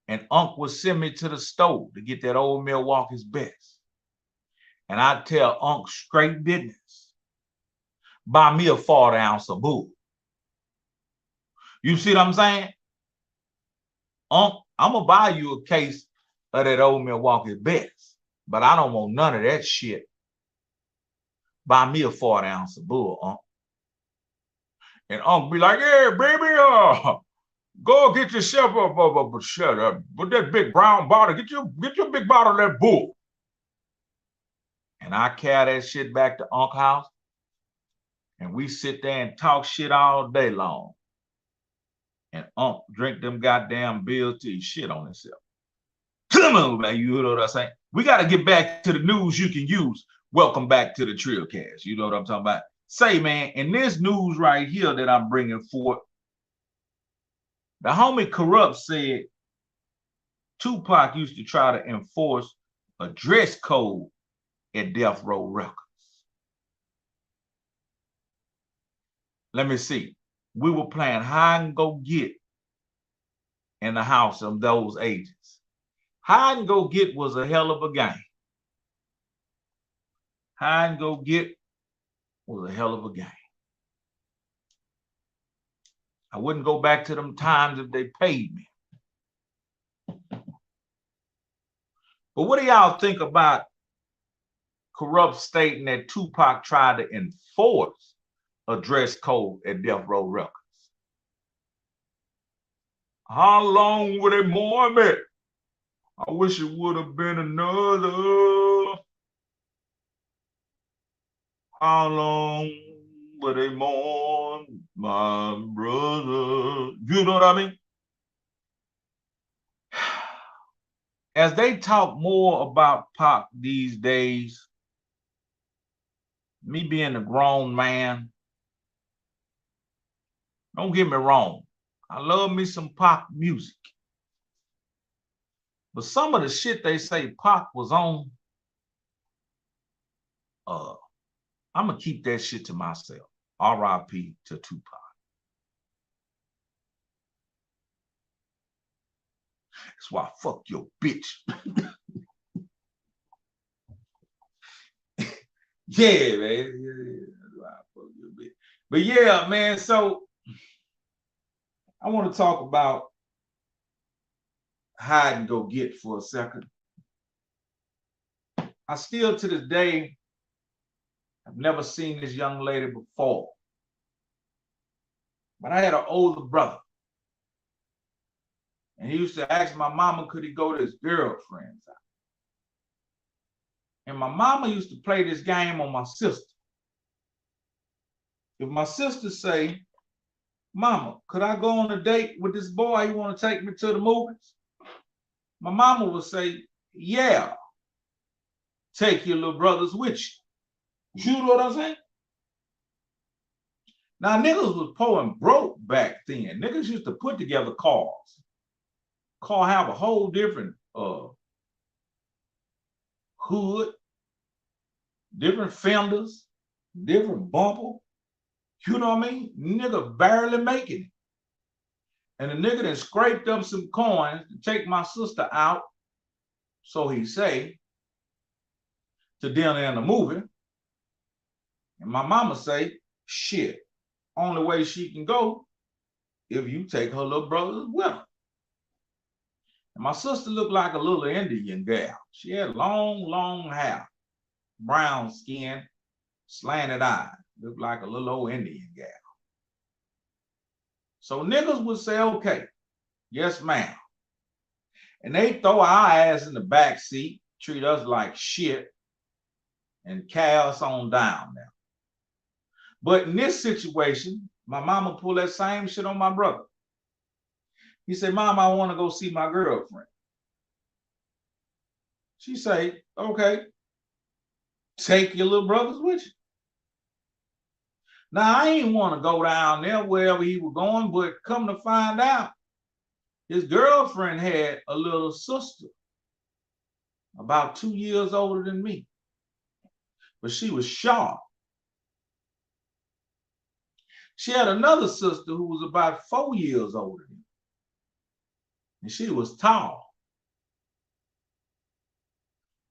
And Unc would send me to the store to get that Old Milwaukee's best. And I'd tell Unc straight business. Buy me a 40-ounce of bull. You see what I'm saying? Unc, I'm going to buy you a case of that Old Milwaukee's best. But I don't want none of that shit. Buy me a 40-ounce of bull, Unc. And Unc be like, yeah, baby, go get yourself a shut up. Put that big brown bottle. Get your big bottle of that bull. And I carry that shit back to Unc's house. And we sit there and talk shit all day long. And Unc drink them goddamn beers till he shit on himself. Come on, man. You know what I'm saying? We got to get back to the news you can use. Welcome back to the Trill Cast. You know what I'm talking about? Say, man, in this news right here that I'm bringing forth, the homie Corrupt said Tupac used to try to enforce a dress code at Death Row Records. Let me see. We were playing hide and go get in the house of those agents. Hide and go get was a hell of a game. Hide and go get was a hell of a game. I wouldn't go back to them times if they paid me. But what do y'all think about Corrupt stating that Tupac tried to enforce a dress code at Death Row Records? How long would it mourn me? I wish it would have been another. How long would they mourn my brother? You know what I mean? As they talk more about Pac these days, me being a grown man, don't get me wrong, I love me some Pac music. But some of the shit they say Pac was on, I'm going to keep that shit to myself. R.I.P. to Tupac. That's why I fuck your bitch. Yeah, man. Yeah, that's why I fuck your bitch. But yeah, man, so I want to talk about hide and go get for a second. I still to this day, I've never seen this young lady before. But I had an older brother. And he used to ask my mama, could he go to his girlfriend's house? And my mama used to play this game on my sister. If my sister say, Mama, could I go on a date with this boy? You want to take me to the movies? My mama would say, yeah, take your little brothers with you. You know what I'm saying? Now, niggas was poor and broke back then. Niggas used to put together cars. Car have a whole different hood, different fenders, different bumper. You know what I mean? Nigga barely making it. And the nigga then scraped up some coins to take my sister out, so he say, to dinner and a movie. And my mama say, shit, only way she can go if you take her little brothers with her. And my sister looked like a little Indian gal. She had long hair, brown skin, slanted eyes. Looked like a little old Indian gal. So niggas would say, okay, yes, ma'am. And they throw our ass in the back seat, treat us like shit, and carry us on down now. But in this situation, my mama pulled that same shit on my brother. He said, Mom, I want to go see my girlfriend. She say, okay, take your little brothers with you. Now, I ain't want to go down there wherever he was going, but come to find out, his girlfriend had a little sister, about 2 years older than me. But she was sharp. She had another sister who was about 4 years older than me. And she was tall.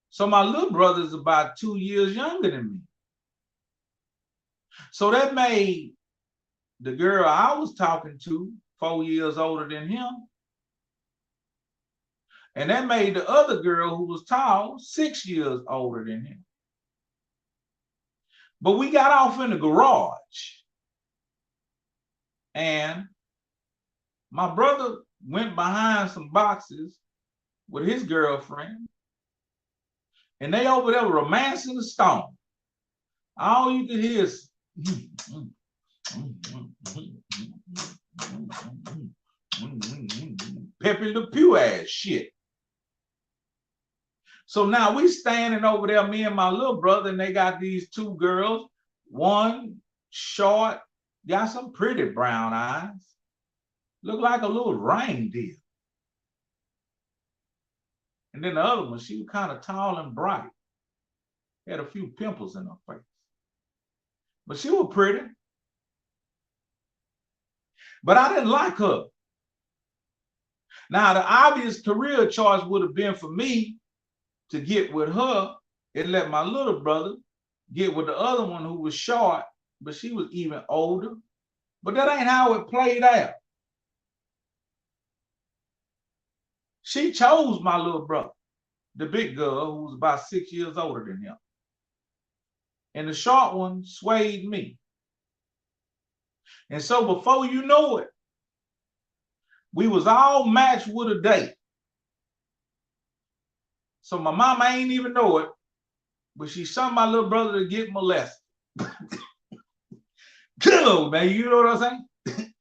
So my little brother is about 2 years younger than me. So that made the girl I was talking to 4 years older than him. And that made the other girl who was tall 6 years older than him. But we got off in the garage. And my brother went behind some boxes with his girlfriend. And they over there romancing the stone. All you could hear is Pepe Le Pew ass shit. So now we standing over there, me and my little brother, and they got these two girls. One short, got some pretty brown eyes. Look like a little reindeer. And then the other one, she was kind of tall and bright. Had a few pimples in her face. But she was pretty. But I didn't like her. Now, the obvious career choice would have been for me to get with her and let my little brother get with the other one who was short, but she was even older. But that ain't how it played out. She chose my little brother, the big girl who was about 6 years older than him. And the short one swayed me. And so before you know it, we was all matched with a date. So my mama ain't even know it, but she sent my little brother to get molested. Good, man, you know what I'm saying?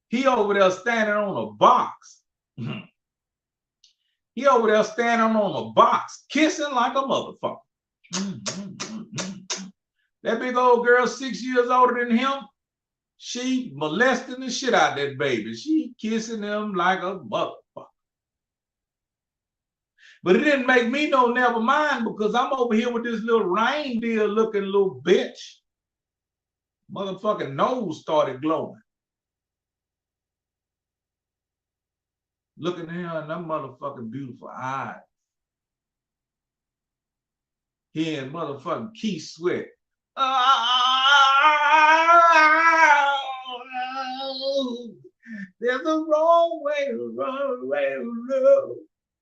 He over there standing on a box. He over there standing on a box, kissing like a motherfucker. That big old girl, 6 years older than him, she molesting the shit out of that baby. She kissing him like a motherfucker. But it didn't make me no never mind because I'm over here with this little reindeer looking little bitch. Motherfucking nose started glowing. Looking at her and them motherfucking beautiful eyes. Hearing motherfucking Keith Sweat. There's a wrong way to run away to love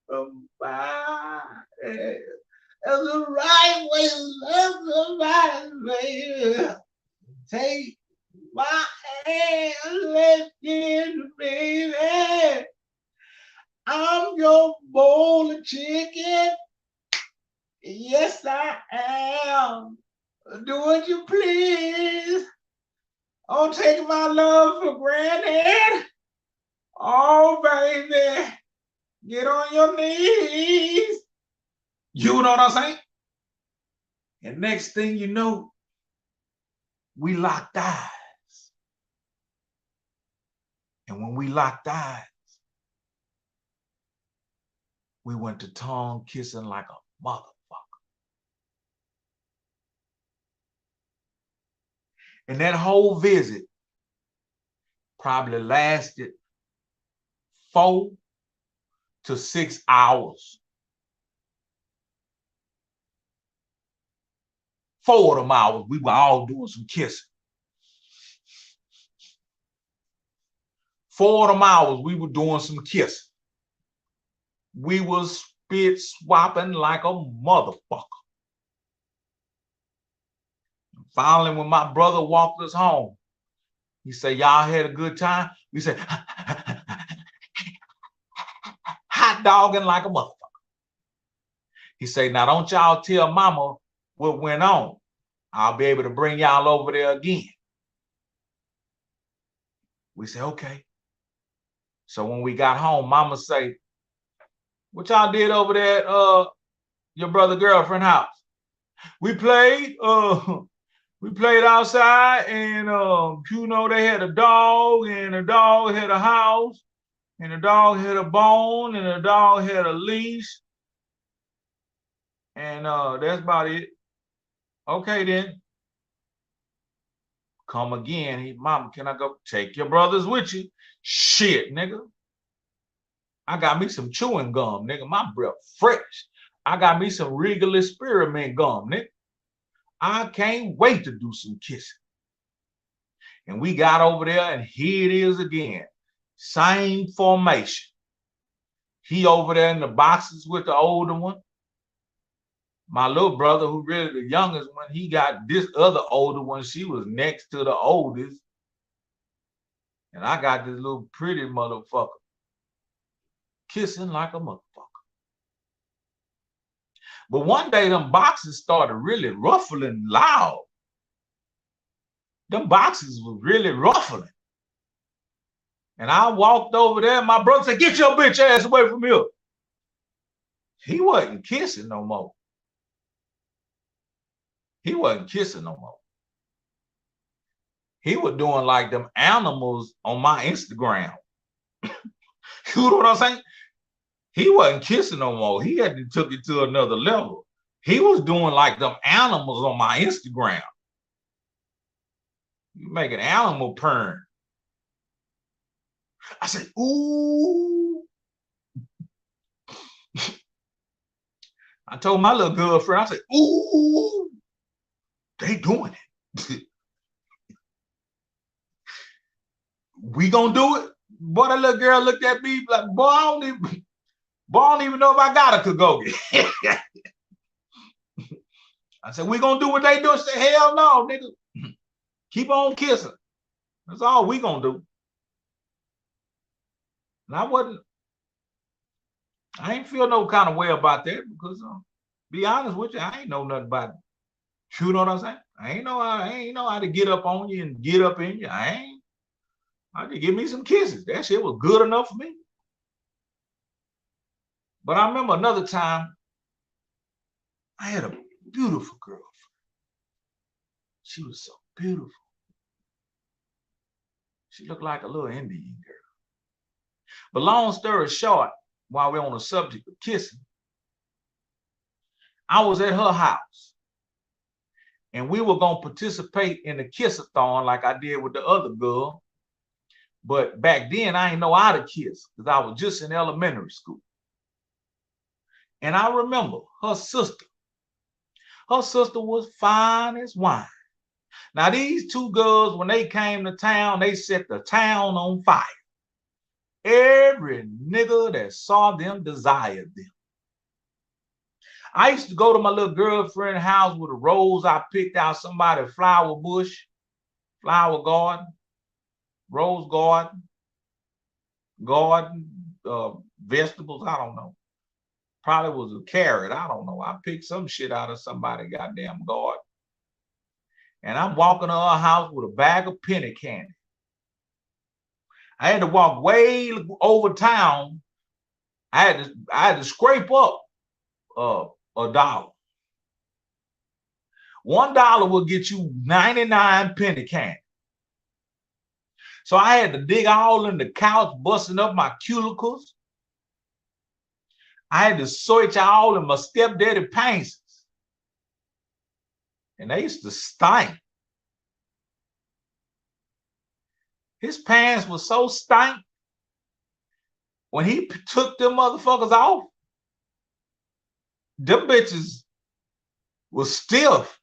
from fire. There's a right way to love somebody, baby. Take my hand, let's get it, baby. I'm your bowl of chicken. Yes, I am. Do what you please. Don't take my love for granted. Oh, baby. Get on your knees. You know what I'm saying? And next thing you know, we locked eyes. And when we locked eyes, we went to tongue kissing like a motherfucker. And that whole visit probably lasted 4 to 6 hours. 4 of them hours, we were all doing some kissing. 4 of them hours, we were doing some kissing. We was spit swapping like a motherfucker. Finally, when my brother walked us home, he said, y'all had a good time? We said, hot dogging like a motherfucker. He said, now don't y'all tell mama what went on. I'll be able to bring y'all over there again. We said, okay. So when we got home, mama say, what y'all did over there at your brother girlfriend house? We played outside, and you know, they had a dog, and the dog had a house, and the dog had a bone, and the dog had a leash, and that's about it. Okay then. Come again. Mama, can I go? Take your brothers with you. Shit, nigga. I got me some chewing gum, nigga. My breath fresh. I got me some Regal Experiment gum, nigga. I can't wait to do some kissing. And we got over there, and here it is again. Same formation. He over there in the boxes with the older one. My little brother, who really the youngest one, he got this other older one. She was next to the oldest. And I got this little pretty motherfucker kissing like a motherfucker. But one day, them boxes started really ruffling loud. Them boxes was really ruffling. And I walked over there, and my brother said, get your bitch ass away from here. he wasn't kissing no more. He wasn't kissing no more. He was doing like them animals on my Instagram. You know what I'm saying? He wasn't kissing no more. He had to took it to another level. He was doing like them animals on my Instagram. You make an animal purr. I said, ooh. I told my little girlfriend, I said, ooh, they doing it. We gonna do it? Boy, that little girl looked at me like, boy, I don't even know if I got a Kagogi. I said, we gonna do what they do? She said, hell no, nigga. Keep on kissing. That's all we gonna do. And I ain't feel no kind of way about that because, be honest with you, I ain't know nothing about it. You know what I'm saying? I ain't know how to get up on you and get up in you. I just give me some kisses. That shit was good enough for me. But I remember another time I had a beautiful girlfriend. She was so beautiful. She looked like a little Indian girl. But long story short, while we're on the subject of kissing, I was at her house and we were going to participate in the kiss-a-thon like I did with the other girl. But back then, I didn't know how to kiss because I was just in elementary school. And I remember her sister. Her sister was fine as wine. Now, these two girls, when they came to town, they set the town on fire. Every nigga that saw them desired them. I used to go to my little girlfriend's house with a rose. I picked out somebody's flower bush, flower garden, rose garden, vegetables, I don't know. Probably was a carrot, I don't know. I picked some shit out of somebody's goddamn garden. And I'm walking to her house with a bag of penny candy. I had to walk way over town. I had to scrape up $1. $1 will get you 99 penny candy. So I had to dig all in the couch, busting up my cuticles. I had to search all in my stepdaddy pants. And they used to stink. His pants were so stank. When he took them motherfuckers off, them bitches was stiff.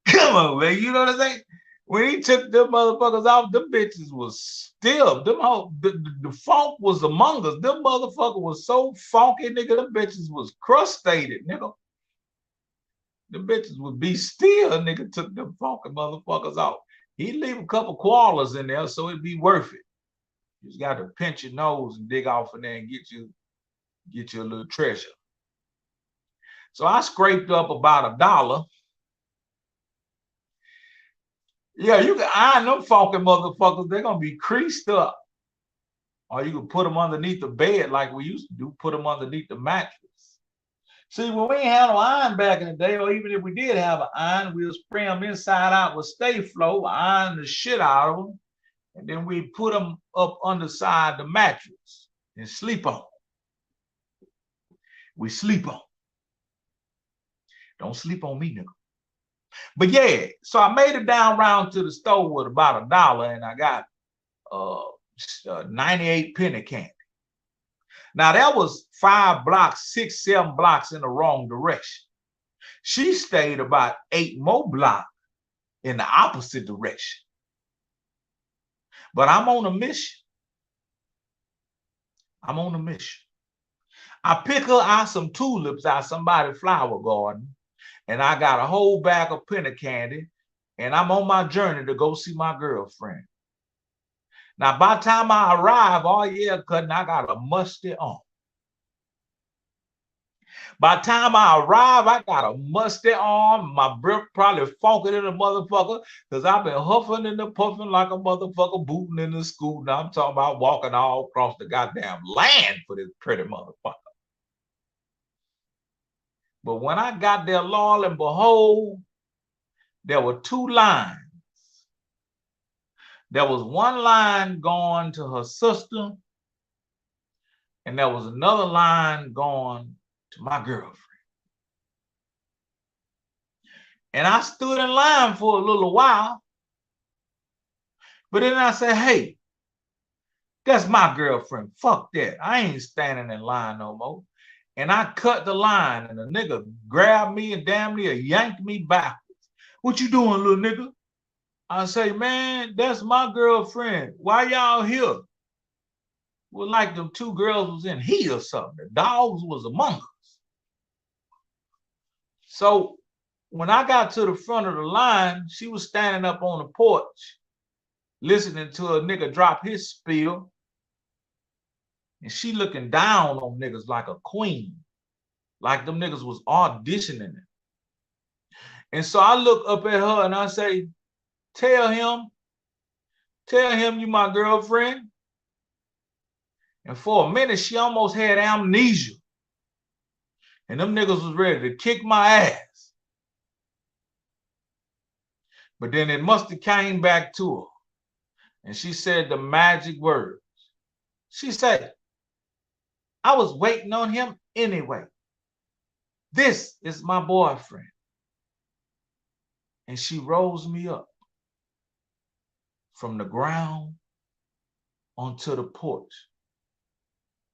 Come on, man. You know what I'm saying? When he took them motherfuckers off, them bitches was stiff. The funk was among us. Them motherfuckers was so funky, nigga. Them bitches was crustated, nigga. Them bitches would be still, nigga, took them funky motherfuckers off. He'd leave a couple koalas in there, so it'd be worth it. You just got to pinch your nose and dig off in there and get your little treasure. So I scraped up about $1. Yeah, you can iron them funky motherfuckers. They're going to be creased up. Or you can put them underneath the bed like we used to do, put them underneath the mattress. See, when we ain't had no iron back in the day, or even if we did have an iron, we'll spray them inside out with Stay Flow, iron the shit out of them, and then we put them up underside the mattress and sleep on. We sleep on. Don't sleep on me, nigga. But yeah, so I made it down round to the store with about $1, and I got 98 penny candy. Now that was 5 blocks, 6, 7 blocks in the wrong direction. She stayed about 8 more blocks in the opposite direction. But I'm on a mission. I'm on a mission. I pick her out some tulips out somebody's flower garden, and I got a whole bag of penny candy, and I'm on my journey to go see my girlfriend. Now, by the time I arrive, all year cutting, I got a musty arm. By the time I arrive, I got a musty arm. My breath probably funky than a motherfucker because I've been huffing and puffing like a motherfucker booting in the school. Now I'm talking about walking all across the goddamn land for this pretty motherfucker. But when I got there, lo and behold, there were two lines. There was one line going to her sister, and there was another line going to my girlfriend. And I stood in line for a little while, but then I said, hey, that's my girlfriend. Fuck that. I ain't standing in line no more. And I cut the line, and the nigga grabbed me and damn near yanked me backwards. What you doing, little nigga? I say, man, that's my girlfriend. Why y'all here? Well, like them two girls was in heat or something. The dogs was among us. So when I got to the front of the line, she was standing up on the porch, listening to a nigga drop his spiel. And she looking down on niggas like a queen, like them niggas was auditioning it. And so I look up at her and I say, tell him you my girlfriend. And for a minute, she almost had amnesia. And them niggas was ready to kick my ass. But then it must have came back to her. And she said the magic words. She said, I was waiting on him anyway. This is my boyfriend. And she rose me up from the ground onto the porch,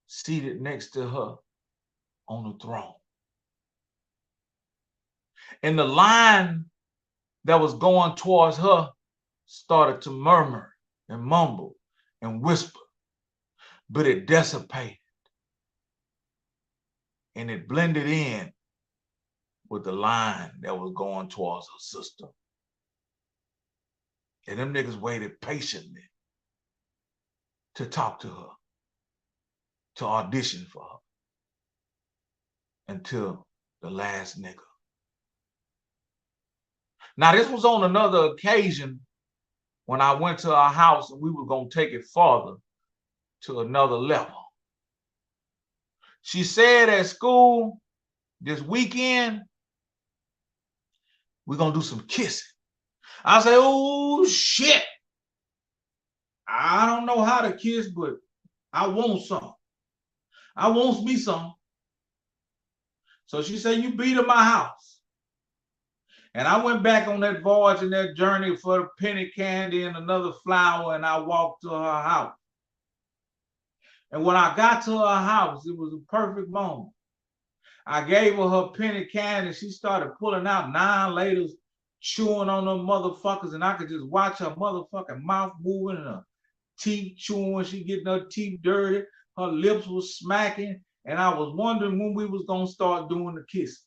seated next to her on the throne. And the line that was going towards her started to murmur and mumble and whisper, but it dissipated and it blended in with the line that was going towards her sister. And them niggas waited patiently to talk to her, to audition for her, until the last nigga. Now, this was on another occasion when I went to our house and we were going to take it farther to another level. She said at school this weekend, we're going to do some kissing. I say, oh, shit. I don't know how to kiss, but I want some. I want me some. So she said, you be to my house. And I went back on that voyage and that journey for the penny candy and another flower, and I walked to her house. And when I got to her house, it was a perfect moment. I gave her penny candy. She started pulling out 9 laters, chewing on them motherfuckers, and I could just watch her motherfucking mouth moving and her teeth chewing. She getting her teeth dirty. Her lips was smacking, and I was wondering when we was gonna start doing the kissing.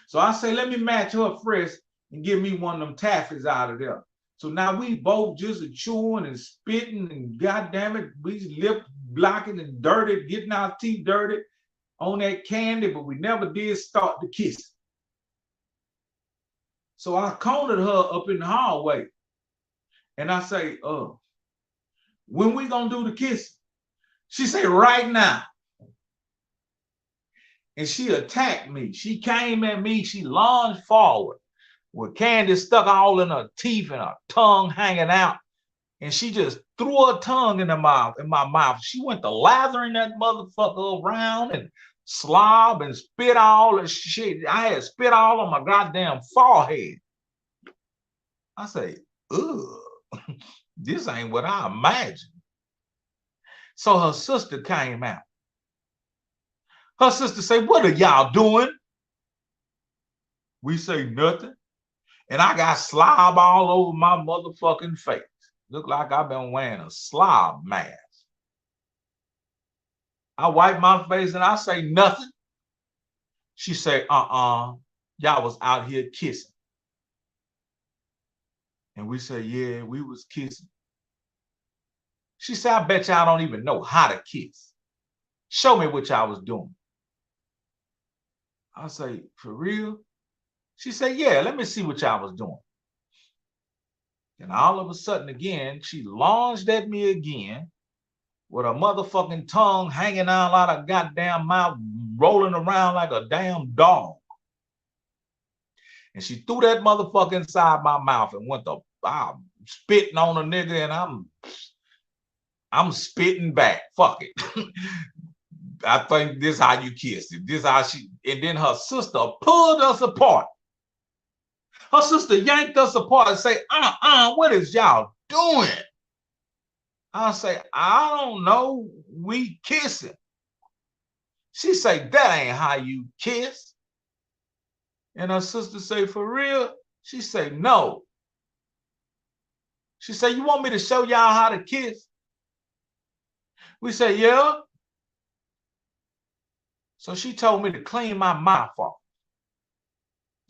So I say, let me match her fresh and give me one of them taffies out of there. So now we both just chewing and spitting and goddamn it, we lip blocking and dirty, getting our teeth dirty on that candy, but we never did start the kiss. So I cornered her up in the hallway and I say, when we gonna do the kiss? She said, right now. And she attacked me. She came at me, she lunged forward with candy stuck all in her teeth and her tongue hanging out. And she just threw her tongue in my mouth. She went to lathering that motherfucker around and slob and spit all the shit. I had spit all on my goddamn forehead. I say, ugh, this ain't what I imagined. So her sister came out. Her sister said, what are y'all doing? We say nothing. And I got slob all over my motherfucking face. Look like I've been wearing a slob mask. I wipe my face and I say nothing. She say, y'all was out here kissing. And we say, yeah, we was kissing. She said, I bet y'all don't even know how to kiss. Show me what y'all was doing. I say, for real? She said, yeah, let me see what y'all was doing. And all of a sudden, again, she lunged at me again with a motherfucking tongue hanging out like a goddamn mouth, rolling around like a damn dog. And she threw that motherfucker inside my mouth and went to spitting on a nigga, and I'm spitting back. Fuck it. I think this how you kiss it. This how she, and then her sister pulled us apart. Her sister yanked us apart and say, what is y'all doing? I say, I don't know. We kissing. She say, that ain't how you kiss. And her sister say, for real? She say, no. She say, you want me to show y'all how to kiss? We say, yeah. So she told me to clean my mouth off.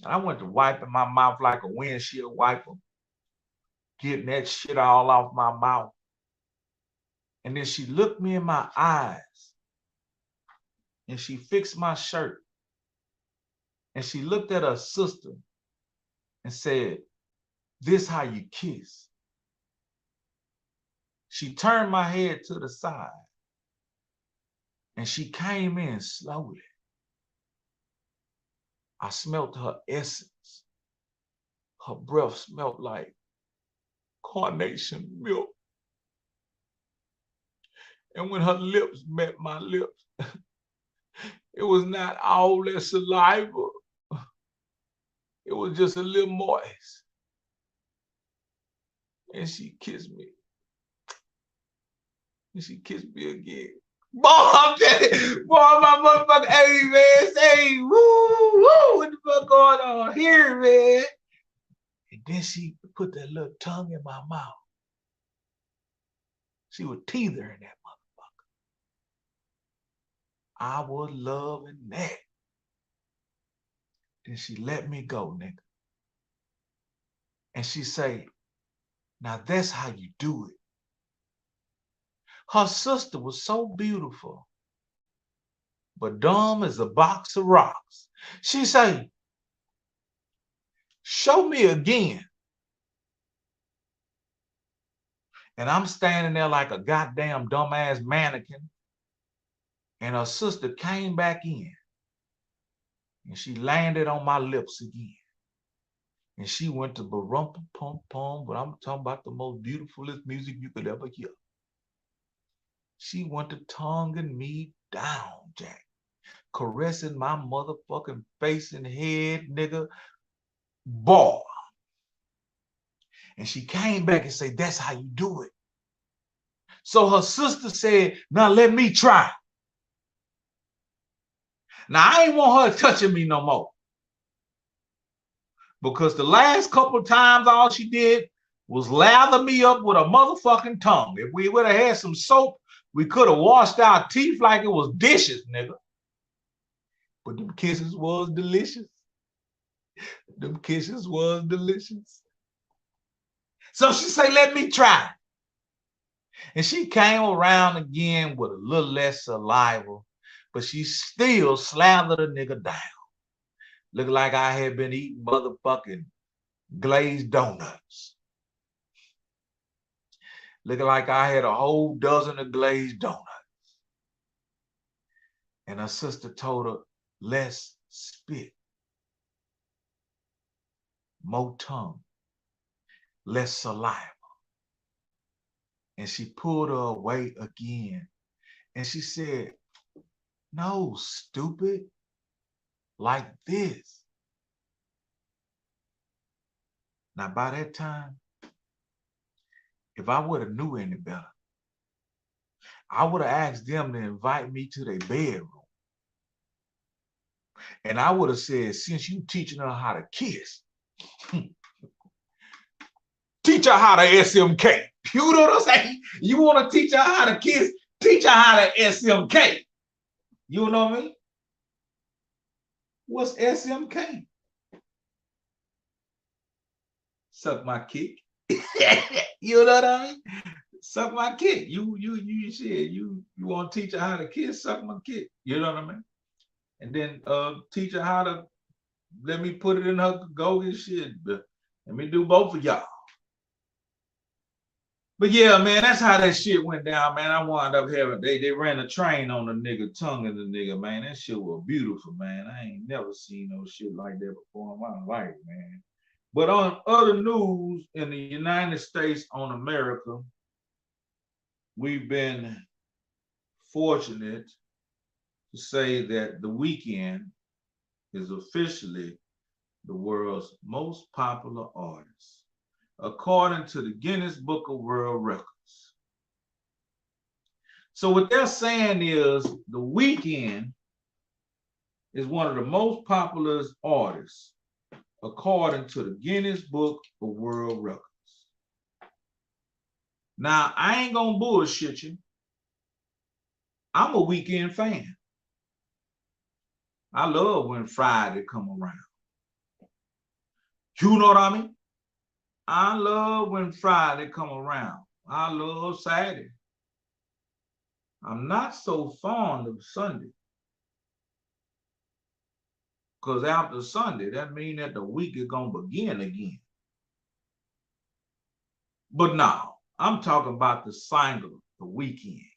And I went to wiping my mouth like a windshield wiper, getting that shit all off my mouth. And then she looked me in my eyes and she fixed my shirt. And she looked at her sister and said, this how you kiss. She turned my head to the side and she came in slowly. I smelled her essence. Her breath smelled like carnation milk. And when her lips met my lips, it was not all that saliva. It was just a little moist. And she kissed me. And she kissed me again. Boy, I'm telling you, boy, my motherfucker, hey, man, say, woo, woo, what the fuck going on here, man? And then she put that little tongue in my mouth. She was teething that motherfucker. I was loving that. Then she let me go, nigga. And she say, now that's how you do it. Her sister was so beautiful, but dumb as a box of rocks. She say, show me again. And I'm standing there like a goddamn dumbass mannequin. And her sister came back in. And she landed on my lips again. And she went to ba-rum-pum-pum, but I'm talking about the most beautifulest music you could ever hear. She went to tonguing me down, Jack. Caressing my motherfucking face and head, nigga. Boy. And she came back and said, that's how you do it. So her sister said, now let me try. Now I ain't want her touching me no more. Because the last couple of times all she did was lather me up with a motherfucking tongue. If we would have had some soap, we could have washed our teeth like it was dishes, nigga. But them kisses was delicious. Them kisses was delicious. So she said, let me try. And she came around again with a little less saliva, but she still slathered a nigga down. Looked like I had been eating motherfucking glazed donuts. Looking like I had a whole dozen of glazed donuts. And her sister told her, less spit, more tongue, less saliva. And she pulled her away again. And she said, no, stupid, like this. Now, by that time, if I would have knew any better, I would have asked them to invite me to their bedroom. And I would have said, since you teaching her how to kiss, teach her how to SMK. You know what I'm saying? You want to teach her how to kiss, teach her how to SMK. You know what I mean? What's SMK? Suck my kick. You know what I mean? Suck my kick. You want to teach her how to kiss? Suck my kick. You know what I mean? and then teach her how to let me put it in her go get shit. Let me do both of y'all. But yeah, man, that's how that shit went down, man. I wound up having they ran a train on the nigga, tongue in the nigga, man. That shit was beautiful, man. I ain't never seen no shit like that before in my life, man. But on other news in the United States on America, we've been fortunate to say that The Weeknd is officially the world's most popular artist, according to the Guinness Book of World Records. So what they're saying is The Weeknd is one of the most popular artists, according to the Guinness Book of World Records. Now, I ain't gonna bullshit you. I'm a Weeknd fan. I love when Friday come around. You know what I mean? I love when Friday come around. I love Saturday. I'm not so fond of Sunday. Because after Sunday, that means that the week is going to begin again. But no, I'm talking about the singer, The Weeknd.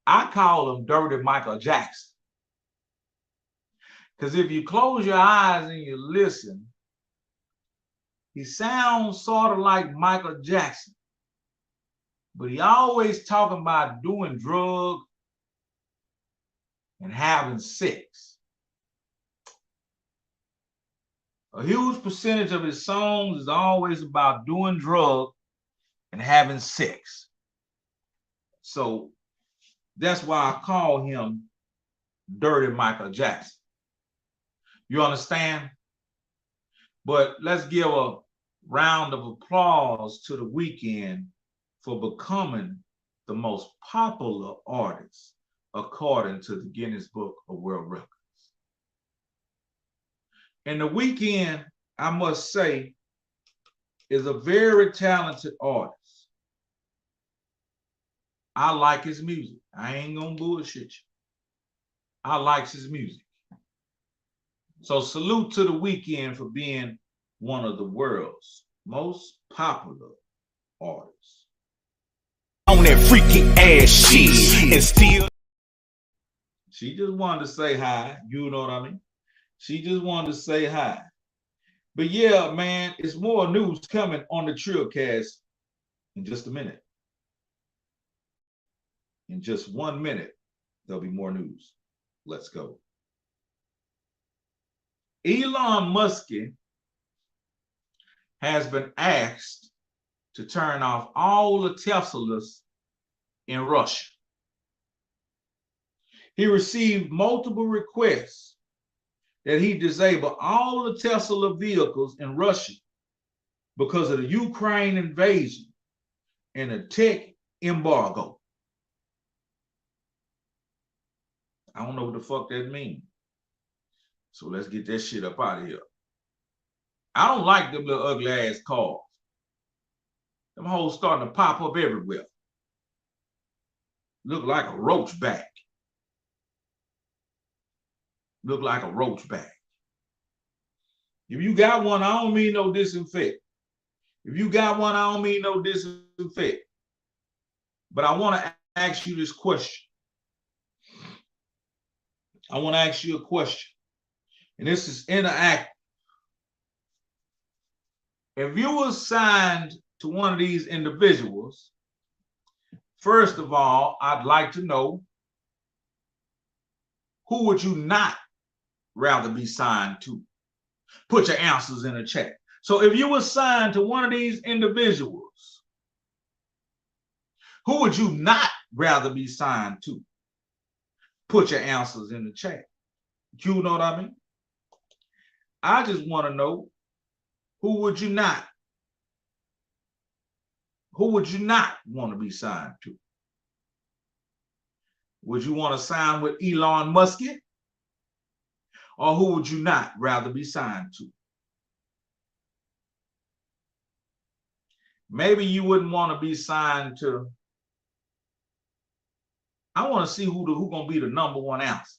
I call him Dirty Michael Jackson. Because if you close your eyes and you listen, he sounds sort of like Michael Jackson. But he always talking about doing drugs and having sex. A huge percentage of his songs is always about doing drugs and having sex. So that's why I call him Dirty Michael Jackson. You understand? But let's give a round of applause to The Weeknd for becoming the most popular artist according to the Guinness Book of World Records. And The Weeknd, I must say, is a very talented artist. I like his music. I ain't gonna bullshit you. I like his music. So salute to The Weeknd for being one of the world's most popular artists. On that freaky ass shit and still. She just wanted to say hi. You know what I mean? She just wanted to say hi. But yeah, man, it's more news coming on the Trill Cast in just a minute. In just 1 minute, there'll be more news. Let's go. Elon Musk has been asked to turn off all the Teslas in Russia. He received multiple requests that he disable all the Tesla vehicles in Russia because of the Ukraine invasion and the tech embargo. I don't know what the fuck that means. So let's get that shit up out of here. I don't like them little ugly ass cars. Them hoes starting to pop up everywhere. Look like a roach bag. Look like a roach bag. If you got one, I don't mean no disinfect. If you got one, I don't mean no disinfect. But I want to ask you this question. I want to ask you a question. And this is interactive. If you were signed to one of these individuals, first of all, I'd like to know, who would you not rather be signed to? Put your answers in the chat. So if you were signed to one of these individuals, who would you not rather be signed to? Put your answers in the chat. You know what I mean? I just want to know, who would you not? Who would you not want to be signed to? Would you want to sign with Elon Musk? Or who would you not rather be signed to? Maybe you wouldn't want to be signed to. I want to see who gonna be the number one answer.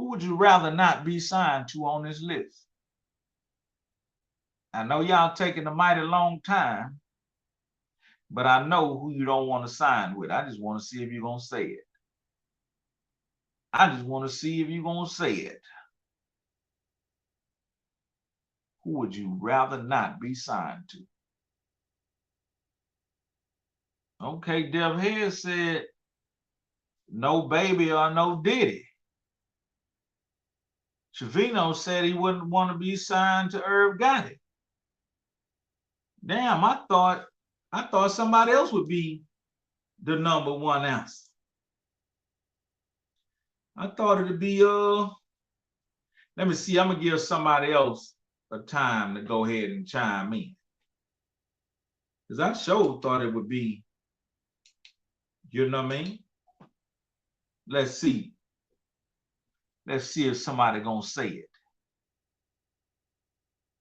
Who would you rather not be signed to on this list? I know y'all taking a mighty long time, but I know who you don't want to sign with. I just want to see if you're going to say it. I just want to see if you're going to say it. Who would you rather not be signed to? Okay, Dev Head said, no Baby or no Diddy. Trevino said he wouldn't want to be signed to Irv Gotti. Damn, I thought somebody else would be the number one answer. I thought it'd be let me see, I'm gonna give somebody else a time to go ahead and chime in. Because I sure thought it would be, you know what I mean? Let's see. Let's see if somebody gonna say it.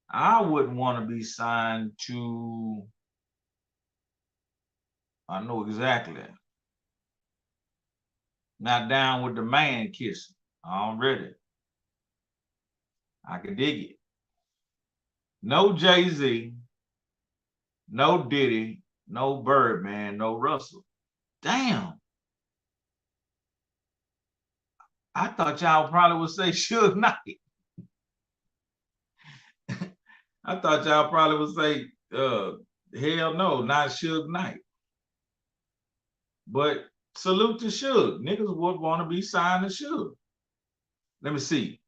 I wouldn't want to be signed to, I know exactly. Not down with the man kissing already. I can dig it. No Jay-Z, no Diddy, no Birdman, no Russell. Damn. I thought y'all probably would say Suge Knight. I thought y'all probably would say, hell no, not Suge Knight. But salute to Suge. Niggas would want to be signed to Suge. Let me see.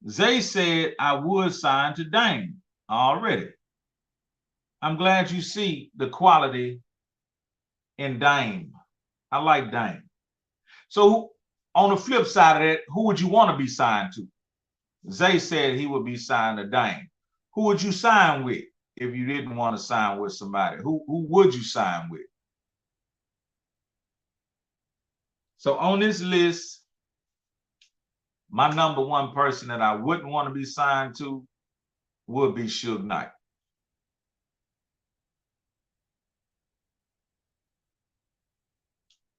Zay said I would sign to Dame already. I'm glad you see the quality in Dame. I like Dame. So on the flip side of that, who would you want to be signed to? Zay said he would be signed to Dame. Who would you sign with if you didn't want to sign with somebody? Who would you sign with? So on this list, my number one person that I wouldn't want to be signed to would be Suge Knight.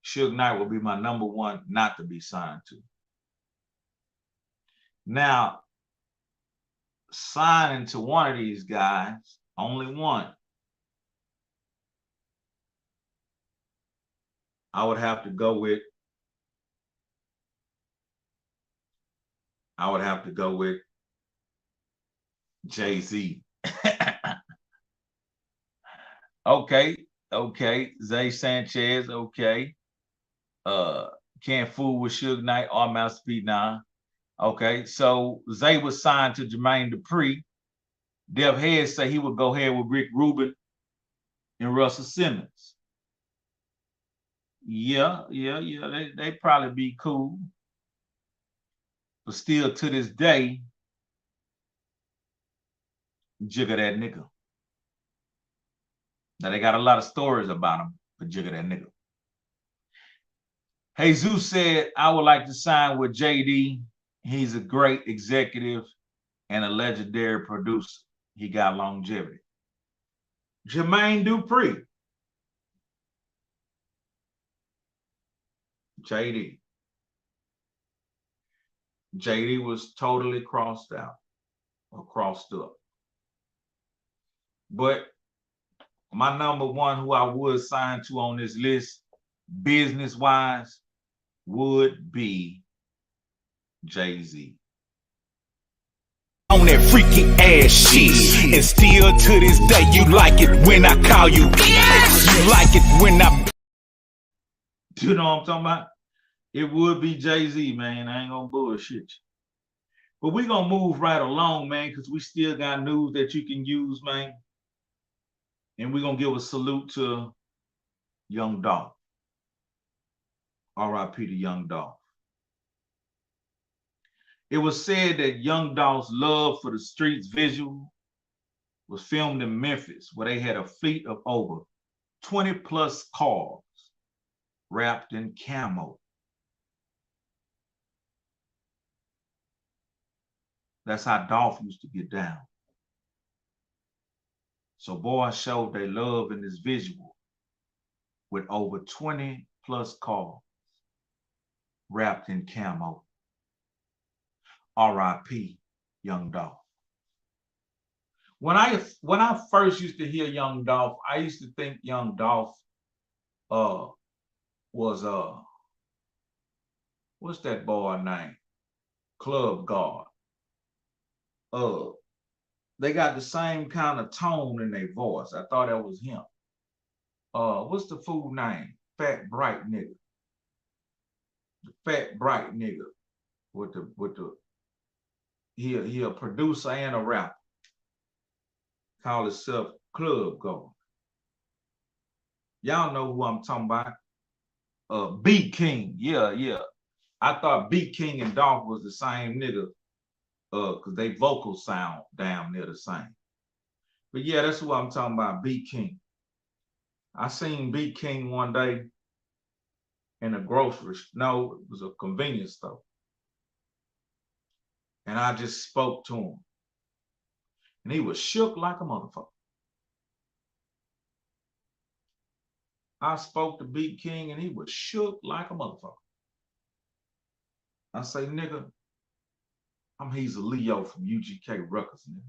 Suge Knight will be my number one not to be signed to. Now, signing to one of these guys, only one, I would have to go with Jay-Z. Okay. Zay Sanchez, okay. Can't fool with Suge Knight or Master P. Nah. Okay, so Zay was signed to Jermaine Dupri. Dev Head say he would go ahead with Rick Rubin and Russell Simmons. Yeah, they probably be cool. But still to this day, Jigga that nigga. Now they got a lot of stories about him, but Jigga that nigga. Jesus said, I would like to sign with JD. He's a great executive and a legendary producer. He got longevity. Jermaine Dupri. JD. JD was totally crossed out or crossed up. But my number one who I would sign to on this list, business-wise, would be Jay-Z. On that freaky ass shit. And still to this day, you like it when I call you. You like it when I... You know what I'm talking about? It would be Jay-Z, man. I ain't gonna bullshit you. But we gonna move right along, man, because we still got news that you can use, man. And we're gonna give a salute to Young Dolph. R.I.P. to Young Dolph. It was said that Young Dolph's love for the streets visual was filmed in Memphis, where they had a fleet of over 20 plus cars wrapped in camo. That's how Dolph used to get down. So boys showed their love in this visual with over 20 plus cars wrapped in camo. R.I.P. Young Dolph. When I first used to hear Young Dolph, I used to think Young Dolph was what's that boy name? Club Guard. They got the same kind of tone in their voice. I thought that was him. What's the fool name? Fat Bright nigga. The fat bright nigga with the he a producer and a rapper. Call himself Club Guard. Y'all know who I'm talking about. B King. Yeah. I thought B King and Dolph was the same nigga. Because they vocals sound damn near the same. But yeah, that's who I'm talking about, B King. I seen B King one day in a grocery store. No, it was a convenience store. And I just spoke to him. And he was shook like a motherfucker. I spoke to B King and he was shook like a motherfucker. I say, nigga, he's a Leo from UGK Records, nigga.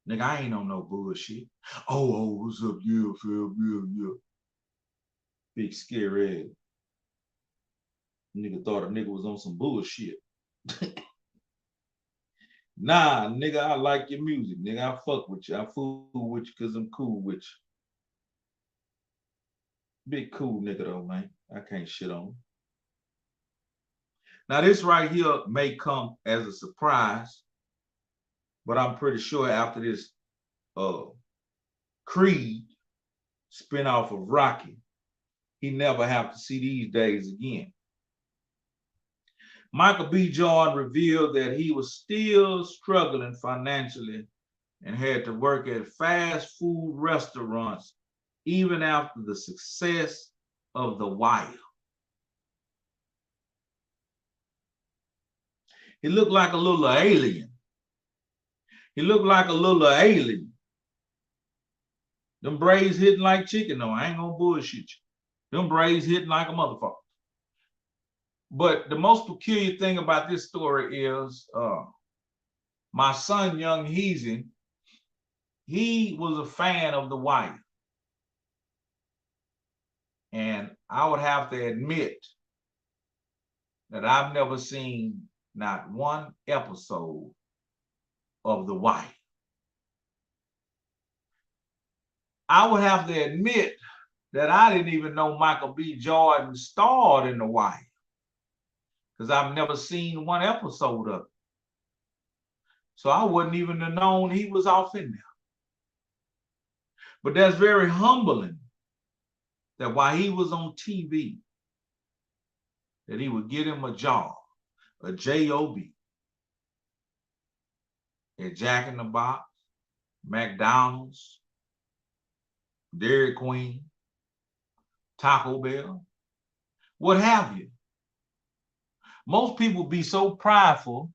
Nigga, I ain't on no bullshit. Oh, what's up? Yeah, fam, yeah. Big scary ass. Nigga thought a nigga was on some bullshit. Nah, nigga, I like your music. Nigga, I fuck with you. I fool with you because I'm cool with you. Big cool nigga though, man. I can't shit on him. Now this right here may come as a surprise, but I'm pretty sure after this Creed spinoff of Rocky, he never have to see these days again. Michael B. Jordan revealed that he was still struggling financially and had to work at fast food restaurants even after the success of The Wire. He looked like a little alien. Them braids hitting like chicken, though. I ain't gonna bullshit you. Them braids hitting like a motherfucker. But the most peculiar thing about this story is my son, Young Heezy, he was a fan of The Wire. And I would have to admit that I've never seen not one episode of The Wire. I would have to admit that I didn't even know Michael B. Jordan starred in The Wire because I've never seen one episode of it. So I wouldn't even have known he was off in there. But that's very humbling that while he was on TV, that he would get him a job, a J-O-B, at Jack in the Box, McDonald's, Dairy Queen, Taco Bell, what have you. Most people be so prideful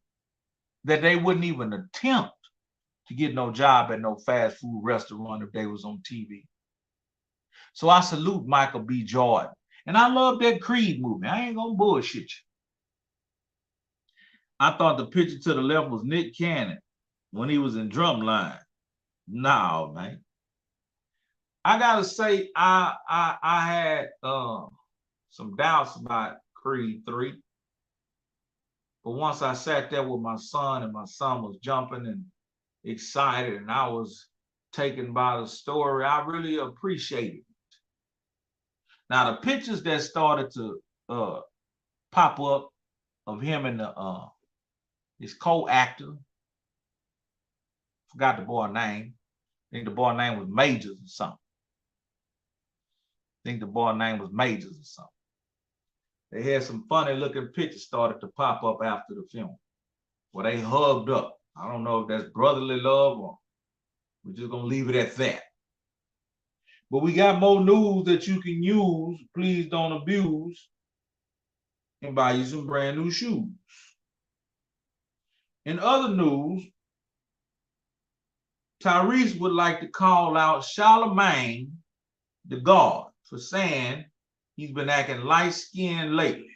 that they wouldn't even attempt to get no job at no fast food restaurant if they was on TV. So I salute Michael B. Jordan. And I love that Creed movie. I ain't gonna bullshit you. I thought the picture to the left was Nick Cannon when he was in Drumline. No, man. I gotta say, I had some doubts about Creed 3. But once I sat there with my son and my son was jumping and excited and I was taken by the story, I really appreciated it. Now, the pictures that started to pop up of him and his co-actor, forgot the boy's name. I think the boy's name was Majors or something. They had some funny looking pictures started to pop up after the film where they hugged up. I don't know if that's brotherly love or we're just gonna leave it at that. But we got more news that you can use. Please don't abuse and buy you some brand new shoes. In other news, Tyrese would like to call out Charlemagne the God for saying he's been acting light-skinned lately.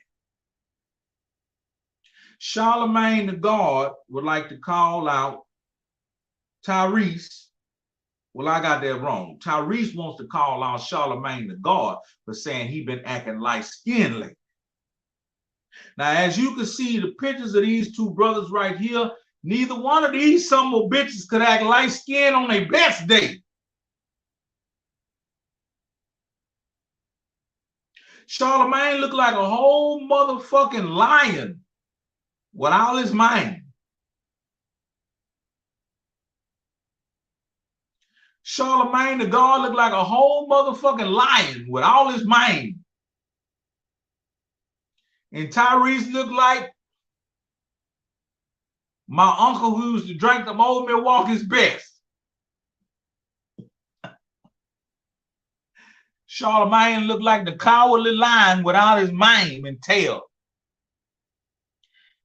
Charlemagne the God would like to call out Tyrese. Well, I got that wrong. Tyrese wants to call out Charlemagne the God for saying he been acting light-skinned lately. Now, as you can see, the pictures of these two brothers right here, neither one of these some of bitches could act light-skinned on their best day. Charlemagne looked like a whole motherfucking lion with all his mane. Charlemagne the God looked like a whole motherfucking lion with all his mane. And Tyrese looked like my uncle who used to drink them old Milwaukee's best. Charlemagne looked like the cowardly lion without his mane and tail.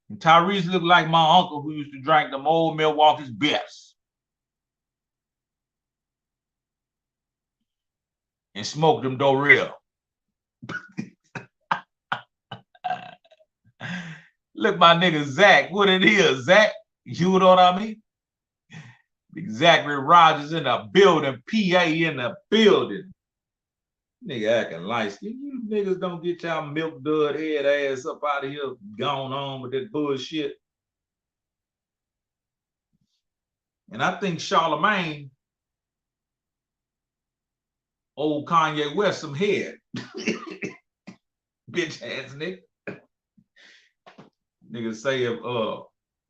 And Tyrese looked like my uncle who used to drink them old Milwaukee's best. And smoke them Dorel. Look, my nigga Zach, what it is, Zach? You know what I mean? Zachary Rogers in the building, PA in the building. Nigga acting light skin. You niggas don't get y'all milk dud head ass up out of here, gone on with that bullshit. And I think Charlemagne, old Kanye West, some head. Bitch ass nigga. Nigga say if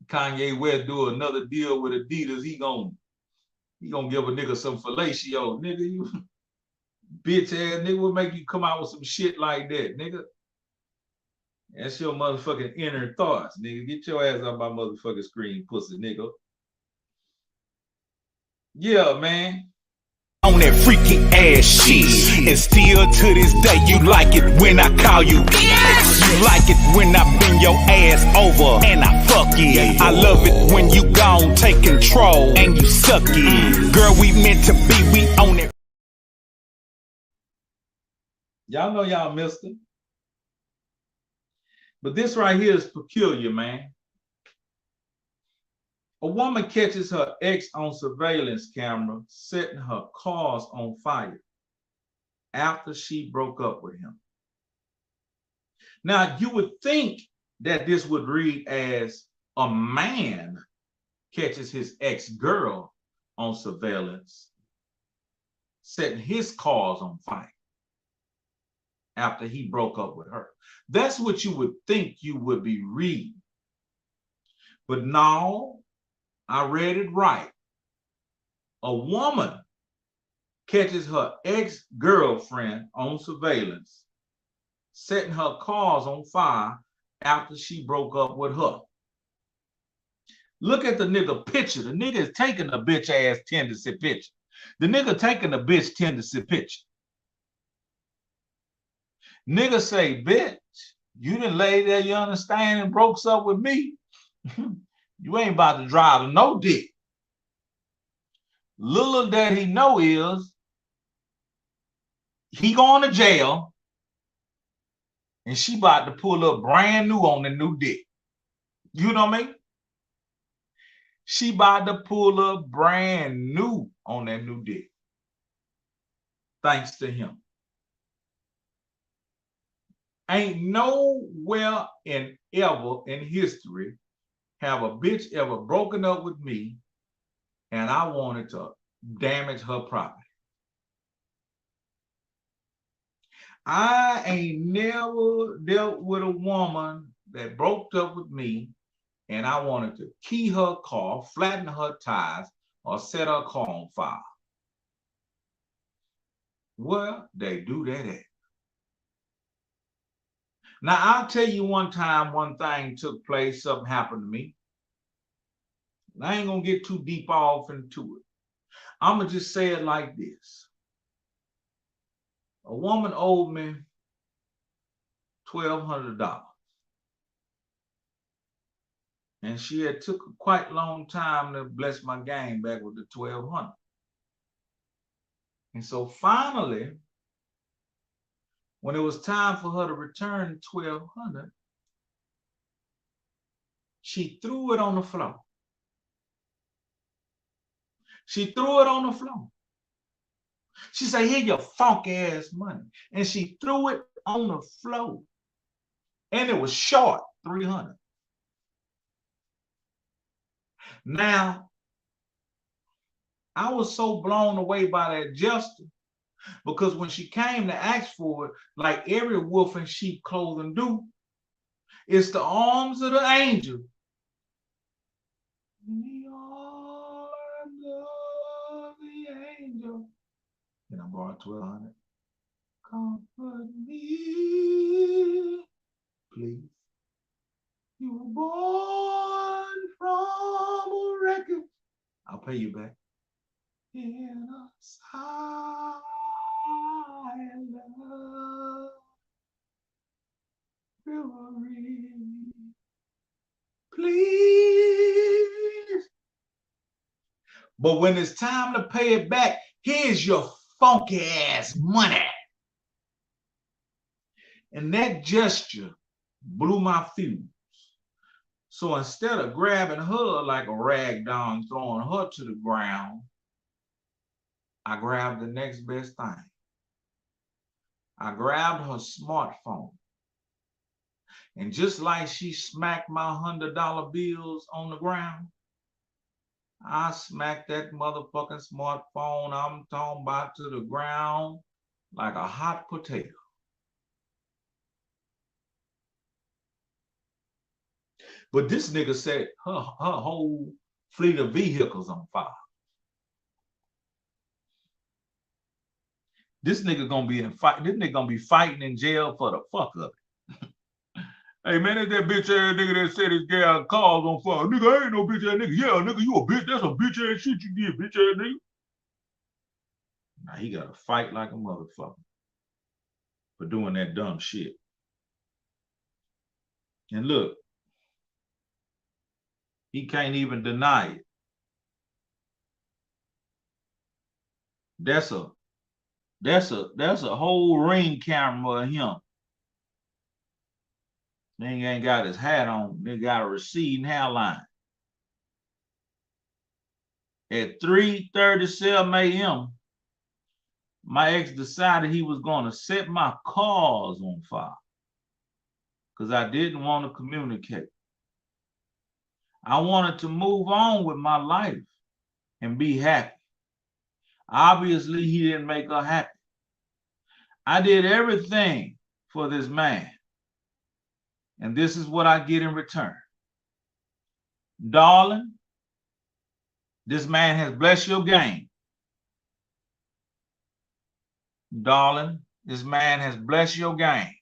Kanye West do another deal with Adidas, he gonna give a nigga some fellatio. Nigga, you bitch ass nigga, will make you come out with some shit like that, nigga? That's your motherfucking inner thoughts, nigga. Get your ass off my motherfucking screen, pussy nigga. Yeah, man. On that freaky ass shit. And still to this day, you like it when I call you bitch. You like it when I bend your ass over and I fuck it. I love it when you gon' take control and you suck it. Girl, we meant to be, we own it. Y'all know y'all missed it. But this right here is peculiar, man. A woman catches her ex on surveillance camera setting her cars on fire after she broke up with him. Now, you would think that this would read as a man catches his ex-girl on surveillance setting his cars on fire after he broke up with her. That's what you would think you would be reading. But no, I read it right. A woman catches her ex-girlfriend on surveillance, setting her cars on fire after she broke up with her. Look at the nigga picture. The nigga is taking a bitch ass tendency picture. The nigga taking a bitch tendency picture. Nigga say, bitch, you done lay there, you understand, and broke up with me. You ain't about to drive to no dick. Little that he know is he going to jail and she about to pull up brand new on the new dick. You know what I mean? She about to pull up brand new on that new dick. Thanks to him. Ain't nowhere ever in history have a bitch ever broken up with me and I wanted to damage her property. I ain't never dealt with a woman that broke up with me and I wanted to key her car, flatten her tires, or set her car on fire. Well, they do that at. Now, I'll tell you one time, one thing took place, something happened to me. I ain't gonna get too deep off into it. I'm gonna just say it like this. A woman owed me $1,200. And she had took a quite long time to bless my game back with the $1,200. And so finally, when it was time for her to return $1,200, She threw it on the floor. She threw it on the floor. She said, here your funky ass money. And she threw it on the floor. And it was short, 300. Now, I was so blown away by that gesture because when she came to ask for it, like every wolf in sheep clothing do, it's the arms of the angel. The arms of the angel. And I borrowed 1,200. Comfort me, please. You were born from a wreckage. I'll pay you back. In a silent love, please. But when it's time to pay it back, here's your funky ass money. And that gesture blew my fuse. So instead of grabbing her like a rag doll and throwing her to the ground, I grabbed the next best thing. I grabbed her smartphone. And just like she smacked my $100 bills on the ground, I smacked that motherfucking smartphone, I'm talking about, to the ground like a hot potato. But this nigga said her whole fleet of vehicles on fire. This nigga gonna be in fight. This nigga gonna be fighting in jail for the fuck of it. Hey man, that's that bitch ass nigga that said his gal cars on fire. Nigga, I ain't no bitch ass nigga. Yeah, nigga, you a bitch. That's a bitch ass shit you did, bitch ass nigga. Now he gotta fight like a motherfucker for doing that dumb shit. And look, he can't even deny it. That's a whole ring camera of him. Nigga ain't got his hat on. Nigga got a receding hairline. At 3:37 a.m., my ex decided he was going to set my cars on fire because I didn't want to communicate. I wanted to move on with my life and be happy. Obviously, he didn't make her happy. I did everything for this man, and this is what I get in return. Darling, this man has blessed your game. Darling, this man has blessed your game.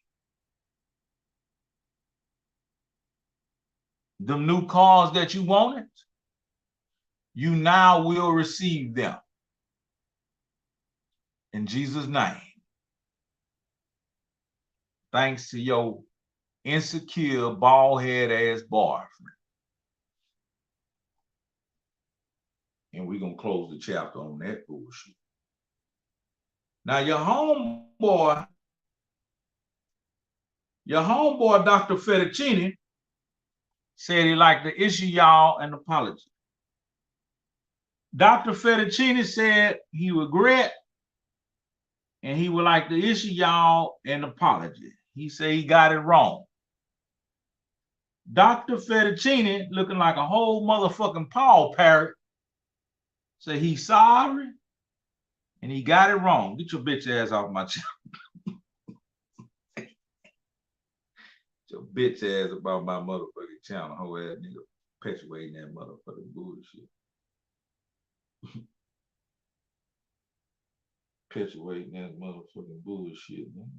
The new cars that you wanted, you now will receive them. In Jesus' name. Thanks to your insecure, bald-head ass boyfriend. And we're going to close the chapter on that bullshit. Now, your homeboy, Dr. Fettuccine, said he'd like to issue y'all an apology. Dr. Fettuccine said he regret and he would like to issue y'all an apology. He said he got it wrong. Dr. Fettuccine, looking like a whole motherfucking Paul parrot, said he's sorry and he got it wrong. Get your bitch ass off my channel. Your bitch ass about my motherfucking channel, whole ass nigga perpetuating that motherfucking bullshit. Perpetuating that motherfucking bullshit, man.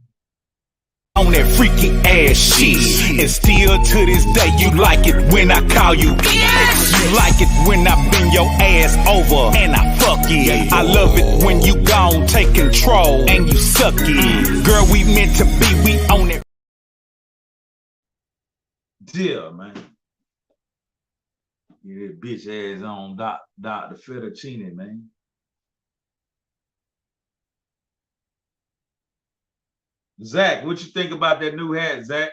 On that freaky ass shit. And still to this day, you like it when I call you. You like it when I bend your ass over and I fuck it. I love it when you gone, take control and you suck it. Girl, we meant to be, we own it. Yeah, man. Yeah, that bitch ass on Dr. Fettuccine, man. Zach, what you think about that new hat, Zach?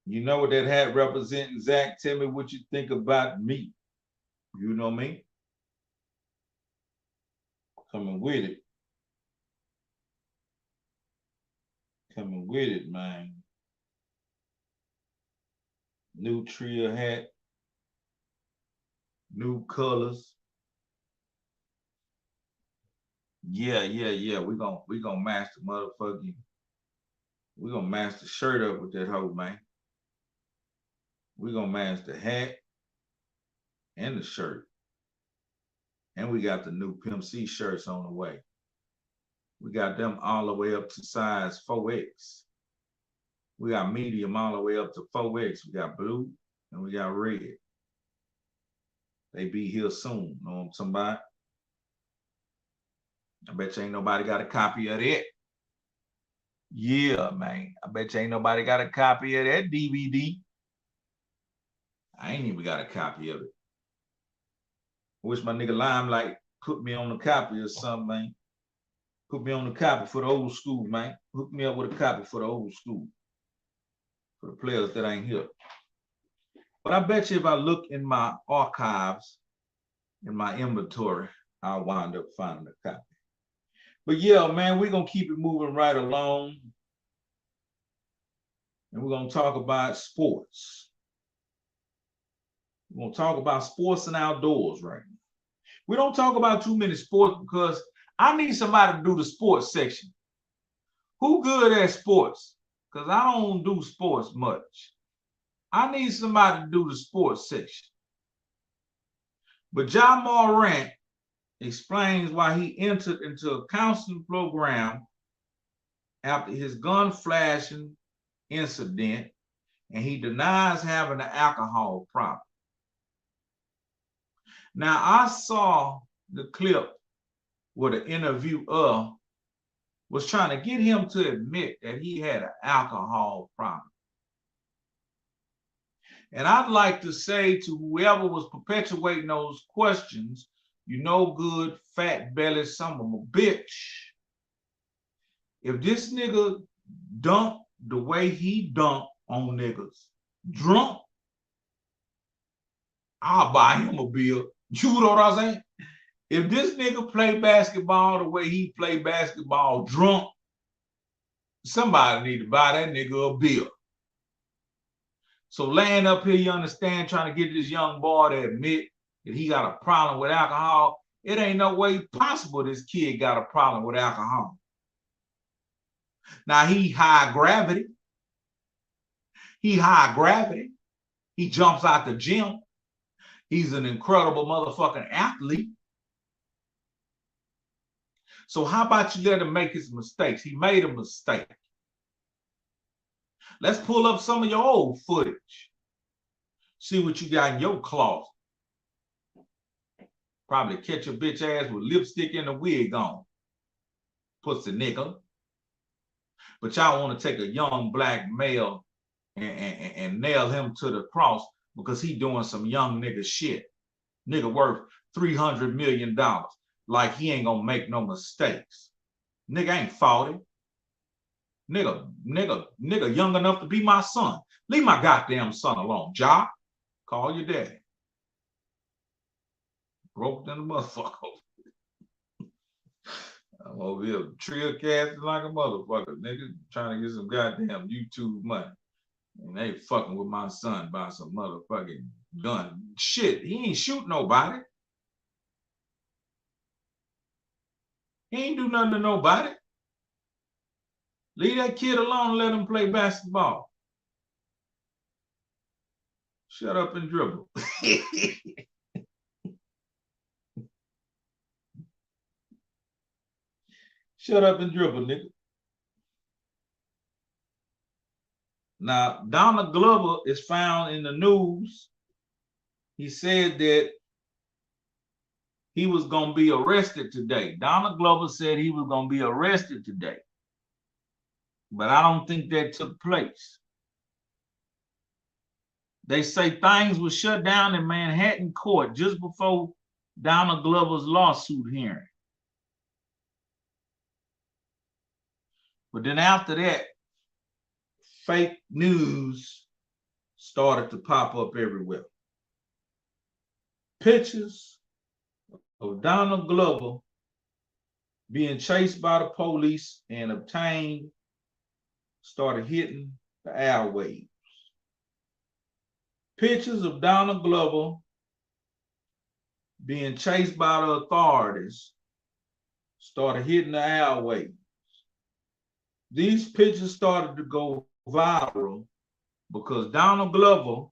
You know what that hat representing, Zach? Tell me what you think about me. You know me? Coming with it. Coming with it, man. New Trill hat. New colors. Yeah. We gonna match the motherfucking. We gonna match the shirt up with that hoe, man. We gonna match the hat and the shirt. And we got the new Pimp C shirts on the way. We got them all the way up to size 4X. We got medium all the way up to 4X. We got blue and we got red. They be here soon. Know what I'm talking about? I bet you ain't nobody got a copy of that. Yeah, man. I bet you ain't nobody got a copy of that DVD. I ain't even got a copy of it. I wish my nigga Limelight put me on the copy or something, man. Put me on the copy for the old school, man. Hook me up with a copy for the old school. For the players that ain't here. But I bet you if I look in my archives, in my inventory, I'll wind up finding a copy. But yeah, man, we're going to keep it moving right along. And we're going to talk about sports. We're going to talk about sports and outdoors right now. We don't talk about too many sports because I need somebody to do the sports section. Who good at sports? Because I don't do sports much. I need somebody to do the sports section. But John Morant explains why he entered into a counseling program after his gun flashing incident, and he denies having an alcohol problem. Now, I saw the clip where the interviewer was trying to get him to admit that he had an alcohol problem. And I'd like to say to whoever was perpetuating those questions, you know good, fat belly son of a bitch. If this nigga dunked the way he dunked on niggas, drunk, I'll buy him a beer. You know what I'm saying? If this nigga play basketball the way he play basketball drunk, somebody need to buy that nigga a beer. So laying up here, you understand, trying to get this young boy to admit that he got a problem with alcohol, it ain't no way possible this kid got a problem with alcohol. Now, he high gravity. He high gravity. He jumps out the gym. He's an incredible motherfucking athlete. So how about you let him make his mistakes? He made a mistake. Let's pull up some of your old footage. See what you got in your closet. Probably catch a bitch ass with lipstick and a wig on. Pussy nigga. But y'all want to take a young black male and nail him to the cross because he doing some young nigga shit. Nigga worth $300 million. Like he ain't gonna make no mistakes. Nigga ain't 40. Nigga young enough to be my son. Leave my goddamn son alone. Ja, call your daddy. Broke than a motherfucker. I'm over here Trill Castin like a motherfucker. Nigga trying to get some goddamn YouTube money. And they fucking with my son by some motherfucking gun. Shit, he ain't shoot nobody. He ain't do nothing to nobody. Leave that kid alone and let him play basketball. Shut up and dribble. Shut up and dribble, nigga. Now, Donald Glover is found in the news. He said that he was going to be arrested today. Donald Glover said he was going to be arrested today. But I don't think that took place. They say things were shut down in Manhattan court just before Donald Glover's lawsuit hearing. But then after that, fake news started to pop up everywhere. Pictures of Donald Glover being chased by the police and obtained started hitting the airwaves. Pictures of Donald Glover being chased by the authorities started hitting the airwaves. These pictures started to go viral because Donald Glover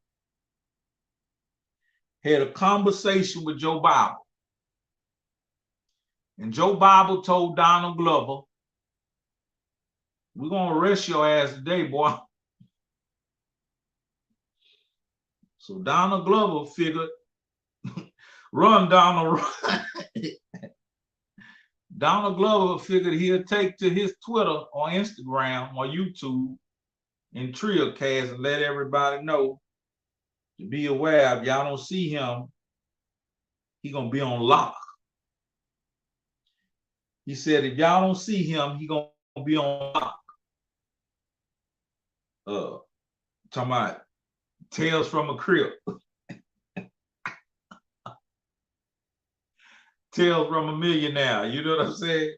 had a conversation with Joe Bible. And Joe Bible told Donald Glover, "We're going to arrest your ass today, boy." So Donald Glover figured, run, Donald, run. Donald Glover figured he'd take to his Twitter or Instagram or YouTube and Trill Castin and let everybody know to be aware if y'all don't see him, he gonna be on lock. He said if y'all don't see him, he gonna be on lock. Talking about Tales from a Crib. Tales from a Millionaire. You know what I'm saying?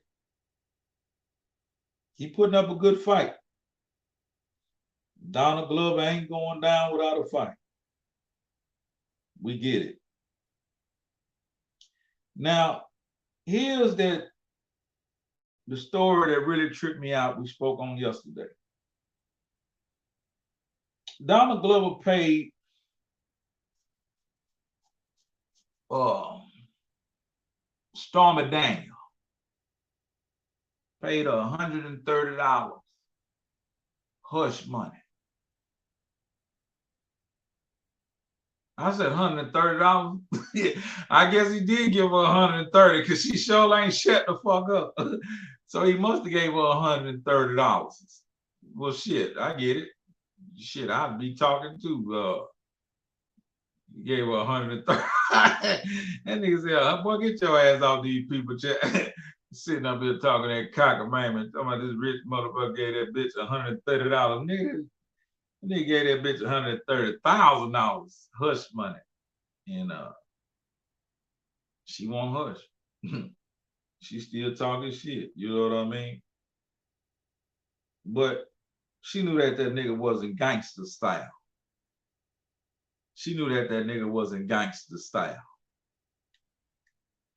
He putting up a good fight. Donald Glover ain't going down without a fight. We get it. Now, here's the story that really tripped me out. We spoke on yesterday. Donald Glover paid Stormy Daniels paid $130 hush money. I said $130. I guess he did give her $130 because she sure ain't shut the fuck up. So he must have gave her $130. Well, shit, I get it. Shit, I'd be talking too. He gave her $130. That nigga said, "Boy, get your ass off these people sitting up here talking that cockamamie, talking about this rich motherfucker gave that bitch $130. Nigga gave that bitch $130,000 hush money. And she won't hush. She still talking shit. You know what I mean? But she knew that nigga wasn't gangster style. She knew that nigga wasn't gangster style.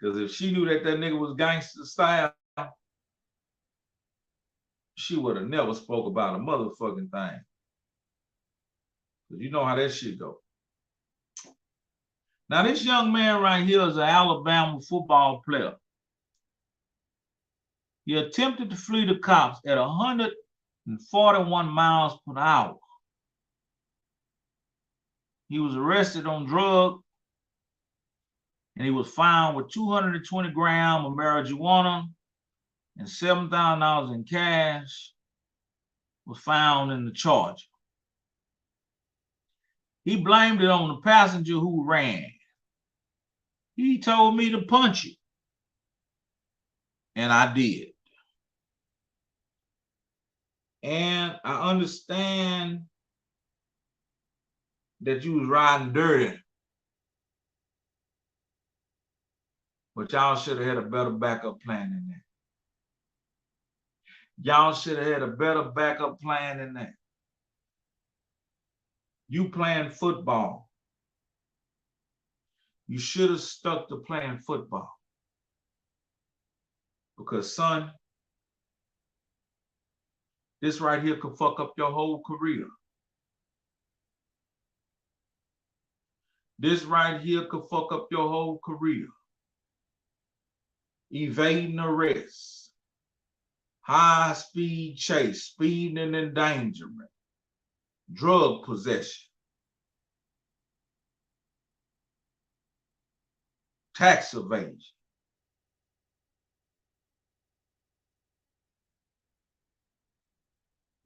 Because if she knew that nigga was gangster style, she would have never spoke about a motherfucking thing. Because you know how that shit go. Now, this young man right here is an Alabama football player. He attempted to flee the cops at 141 miles per hour. He was arrested on drugs, and he was found with 220 grams of marijuana and $7,000 in cash was found in the Charger. He blamed it on the passenger who ran. He told me to punch you, and I did. And I understand that you was riding dirty, but y'all should have had a better backup plan than that. Y'all should have had a better backup plan than that. You playing football. You should have stuck to playing football. Because, son, this right here could fuck up your whole career. This right here could fuck up your whole career. Evading arrest, high-speed chase, speeding and endangerment, drug possession, tax evasion.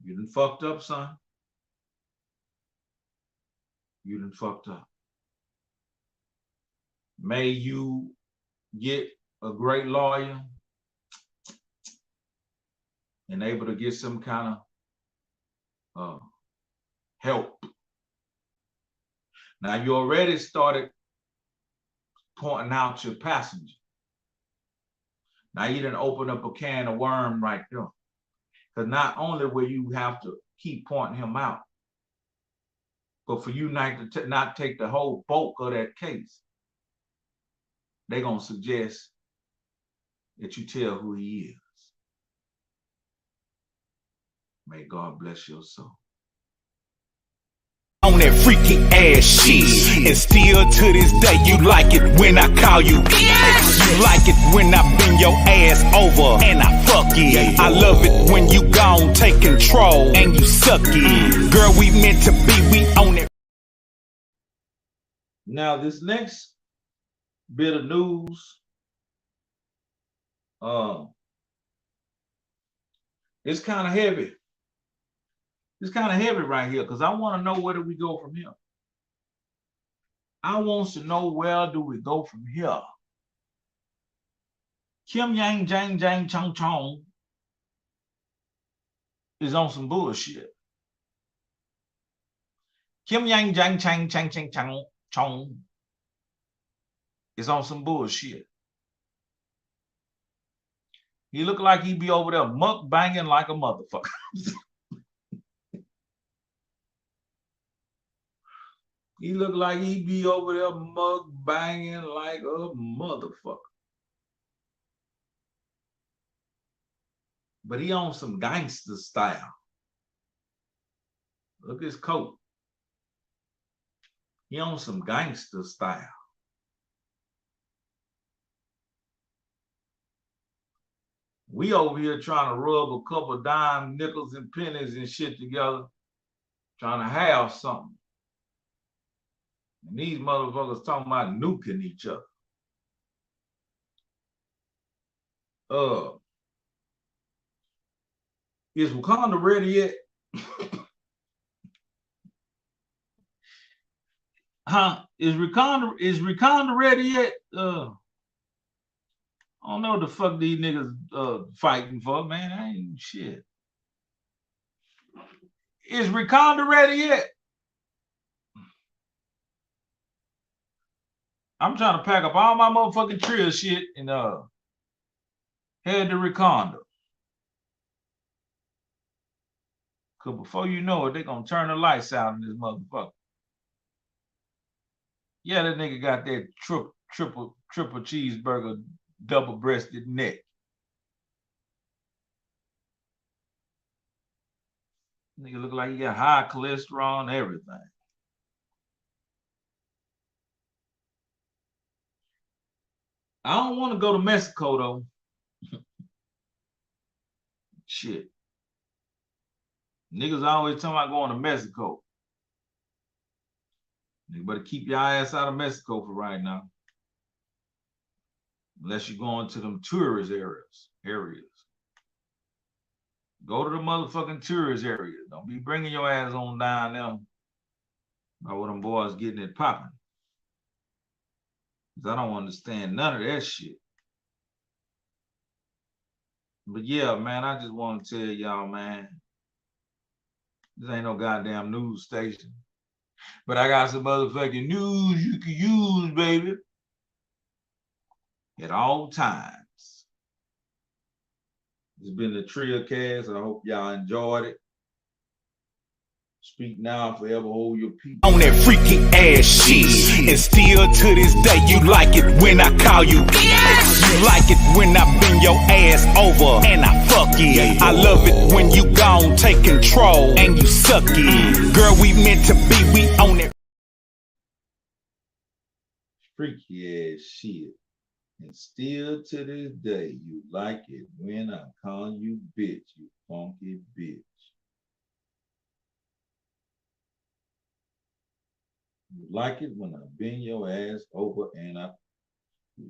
You done fucked up, son. You done fucked up. May you get a great lawyer and able to get some kind of help Now you already started pointing out your passenger. Now you didn't open up a can of worm right there. Because not only will you have to keep pointing him out, but for you not to not take the whole bulk of that case, they're going to suggest that you tell who he is. May God bless your soul. On that freaky ass shit, and still to this day you like it when I call you bitch. You like it when I bend your ass over and I fuck it. I love it when you gon' take control and you suck it. Girl, we meant to be, we on it. Now this next bit of news, it's kind of heavy. It's kind of heavy right here because I want to know where do we go from here. I want to know where do we go from here. Kim Yang Jang Jang Chong Chong is on some bullshit. Kim Yang Jang Chang Chang Chang Chang Chong is on some bullshit. He look like he be over there muck banging like a motherfucker. He look like he be over there mug banging like a motherfucker. But he on some gangster style. Look at his coat. He on some gangster style. We over here trying to rub a couple dime nickels and pennies and shit together, trying to have something. And these motherfuckers talking about nuking each other. Is Wakanda ready yet? Huh? Is Wakanda ready yet? I don't know what the fuck these niggas fighting for, man. I ain't shit. Is Wakanda ready yet? I'm trying to pack up all my motherfucking Trill shit and head to Wakanda. Cause before you know it, they're gonna turn the lights out in this motherfucker. Yeah, that nigga got that triple cheeseburger, double-breasted neck. Nigga look like he got high cholesterol and everything. I don't want to go to Mexico though. Shit. Niggas always talking about going to Mexico. You better keep your ass out of Mexico for right now. Unless you're going to them tourist areas. Go to the motherfucking tourist areas. Don't be bringing your ass on down there by what them boys getting it popping. Because I don't understand none of that shit. But yeah, man, I just want to tell y'all, man, this ain't no goddamn news station. But I got some motherfucking news you can use, baby. At all times. It's been the Trill Cast. I hope y'all enjoyed it. Speak now, forever hold your peace. On that freaky ass shit, and still to this day you like it when I call you bitch. You like it when I bend your ass over and I fuck it. I love it when you gon' take control and you suck it. Girl, we meant to be, we on it. Freaky ass shit. And still to this day, you like it when I call you bitch, you funky bitch. You like it when I bend your ass over and I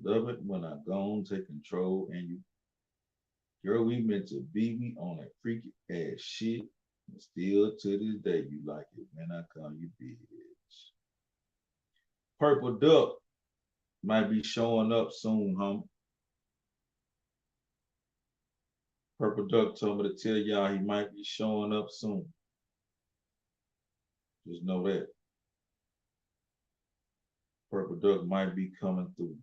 love it when I go and take control and you. Girl, we meant to be, we on that freaky ass shit. And still to this day, you like it when I call you bitch. Purple Duck might be showing up soon, homie. Purple Duck told me to tell y'all he might be showing up soon. Just know that. Purple Duck might be coming through.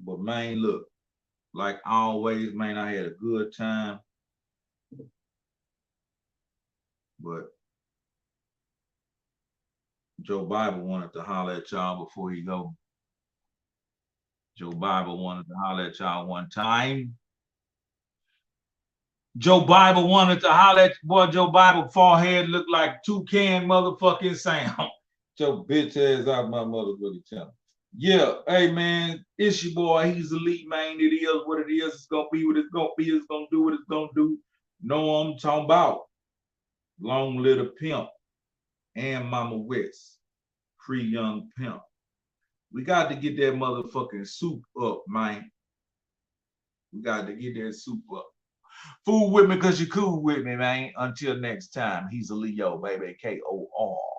But man, look, like always, man, I had a good time. But Joe Bible wanted to holler at y'all before he go. Joe Bible wanted to holler at y'all one time. Joe Bible wanted to holler at boy. Joe Bible forehead looked like toucan motherfucking Sam. Joe bitch ass out my motherfucking channel. Yeah, hey man, it's your boy. He's elite, man. It is what it is. It's gonna be what it's gonna be. It's gonna do what it's gonna do. Know what I'm talking about. Long Little Pimp and Mama West. Free Young Pimp. We got to get that motherfucking soup up, man. We got to get that soup up. Fool with me because you cool with me, man. Until next time, he's a Leo, baby. K-O-R.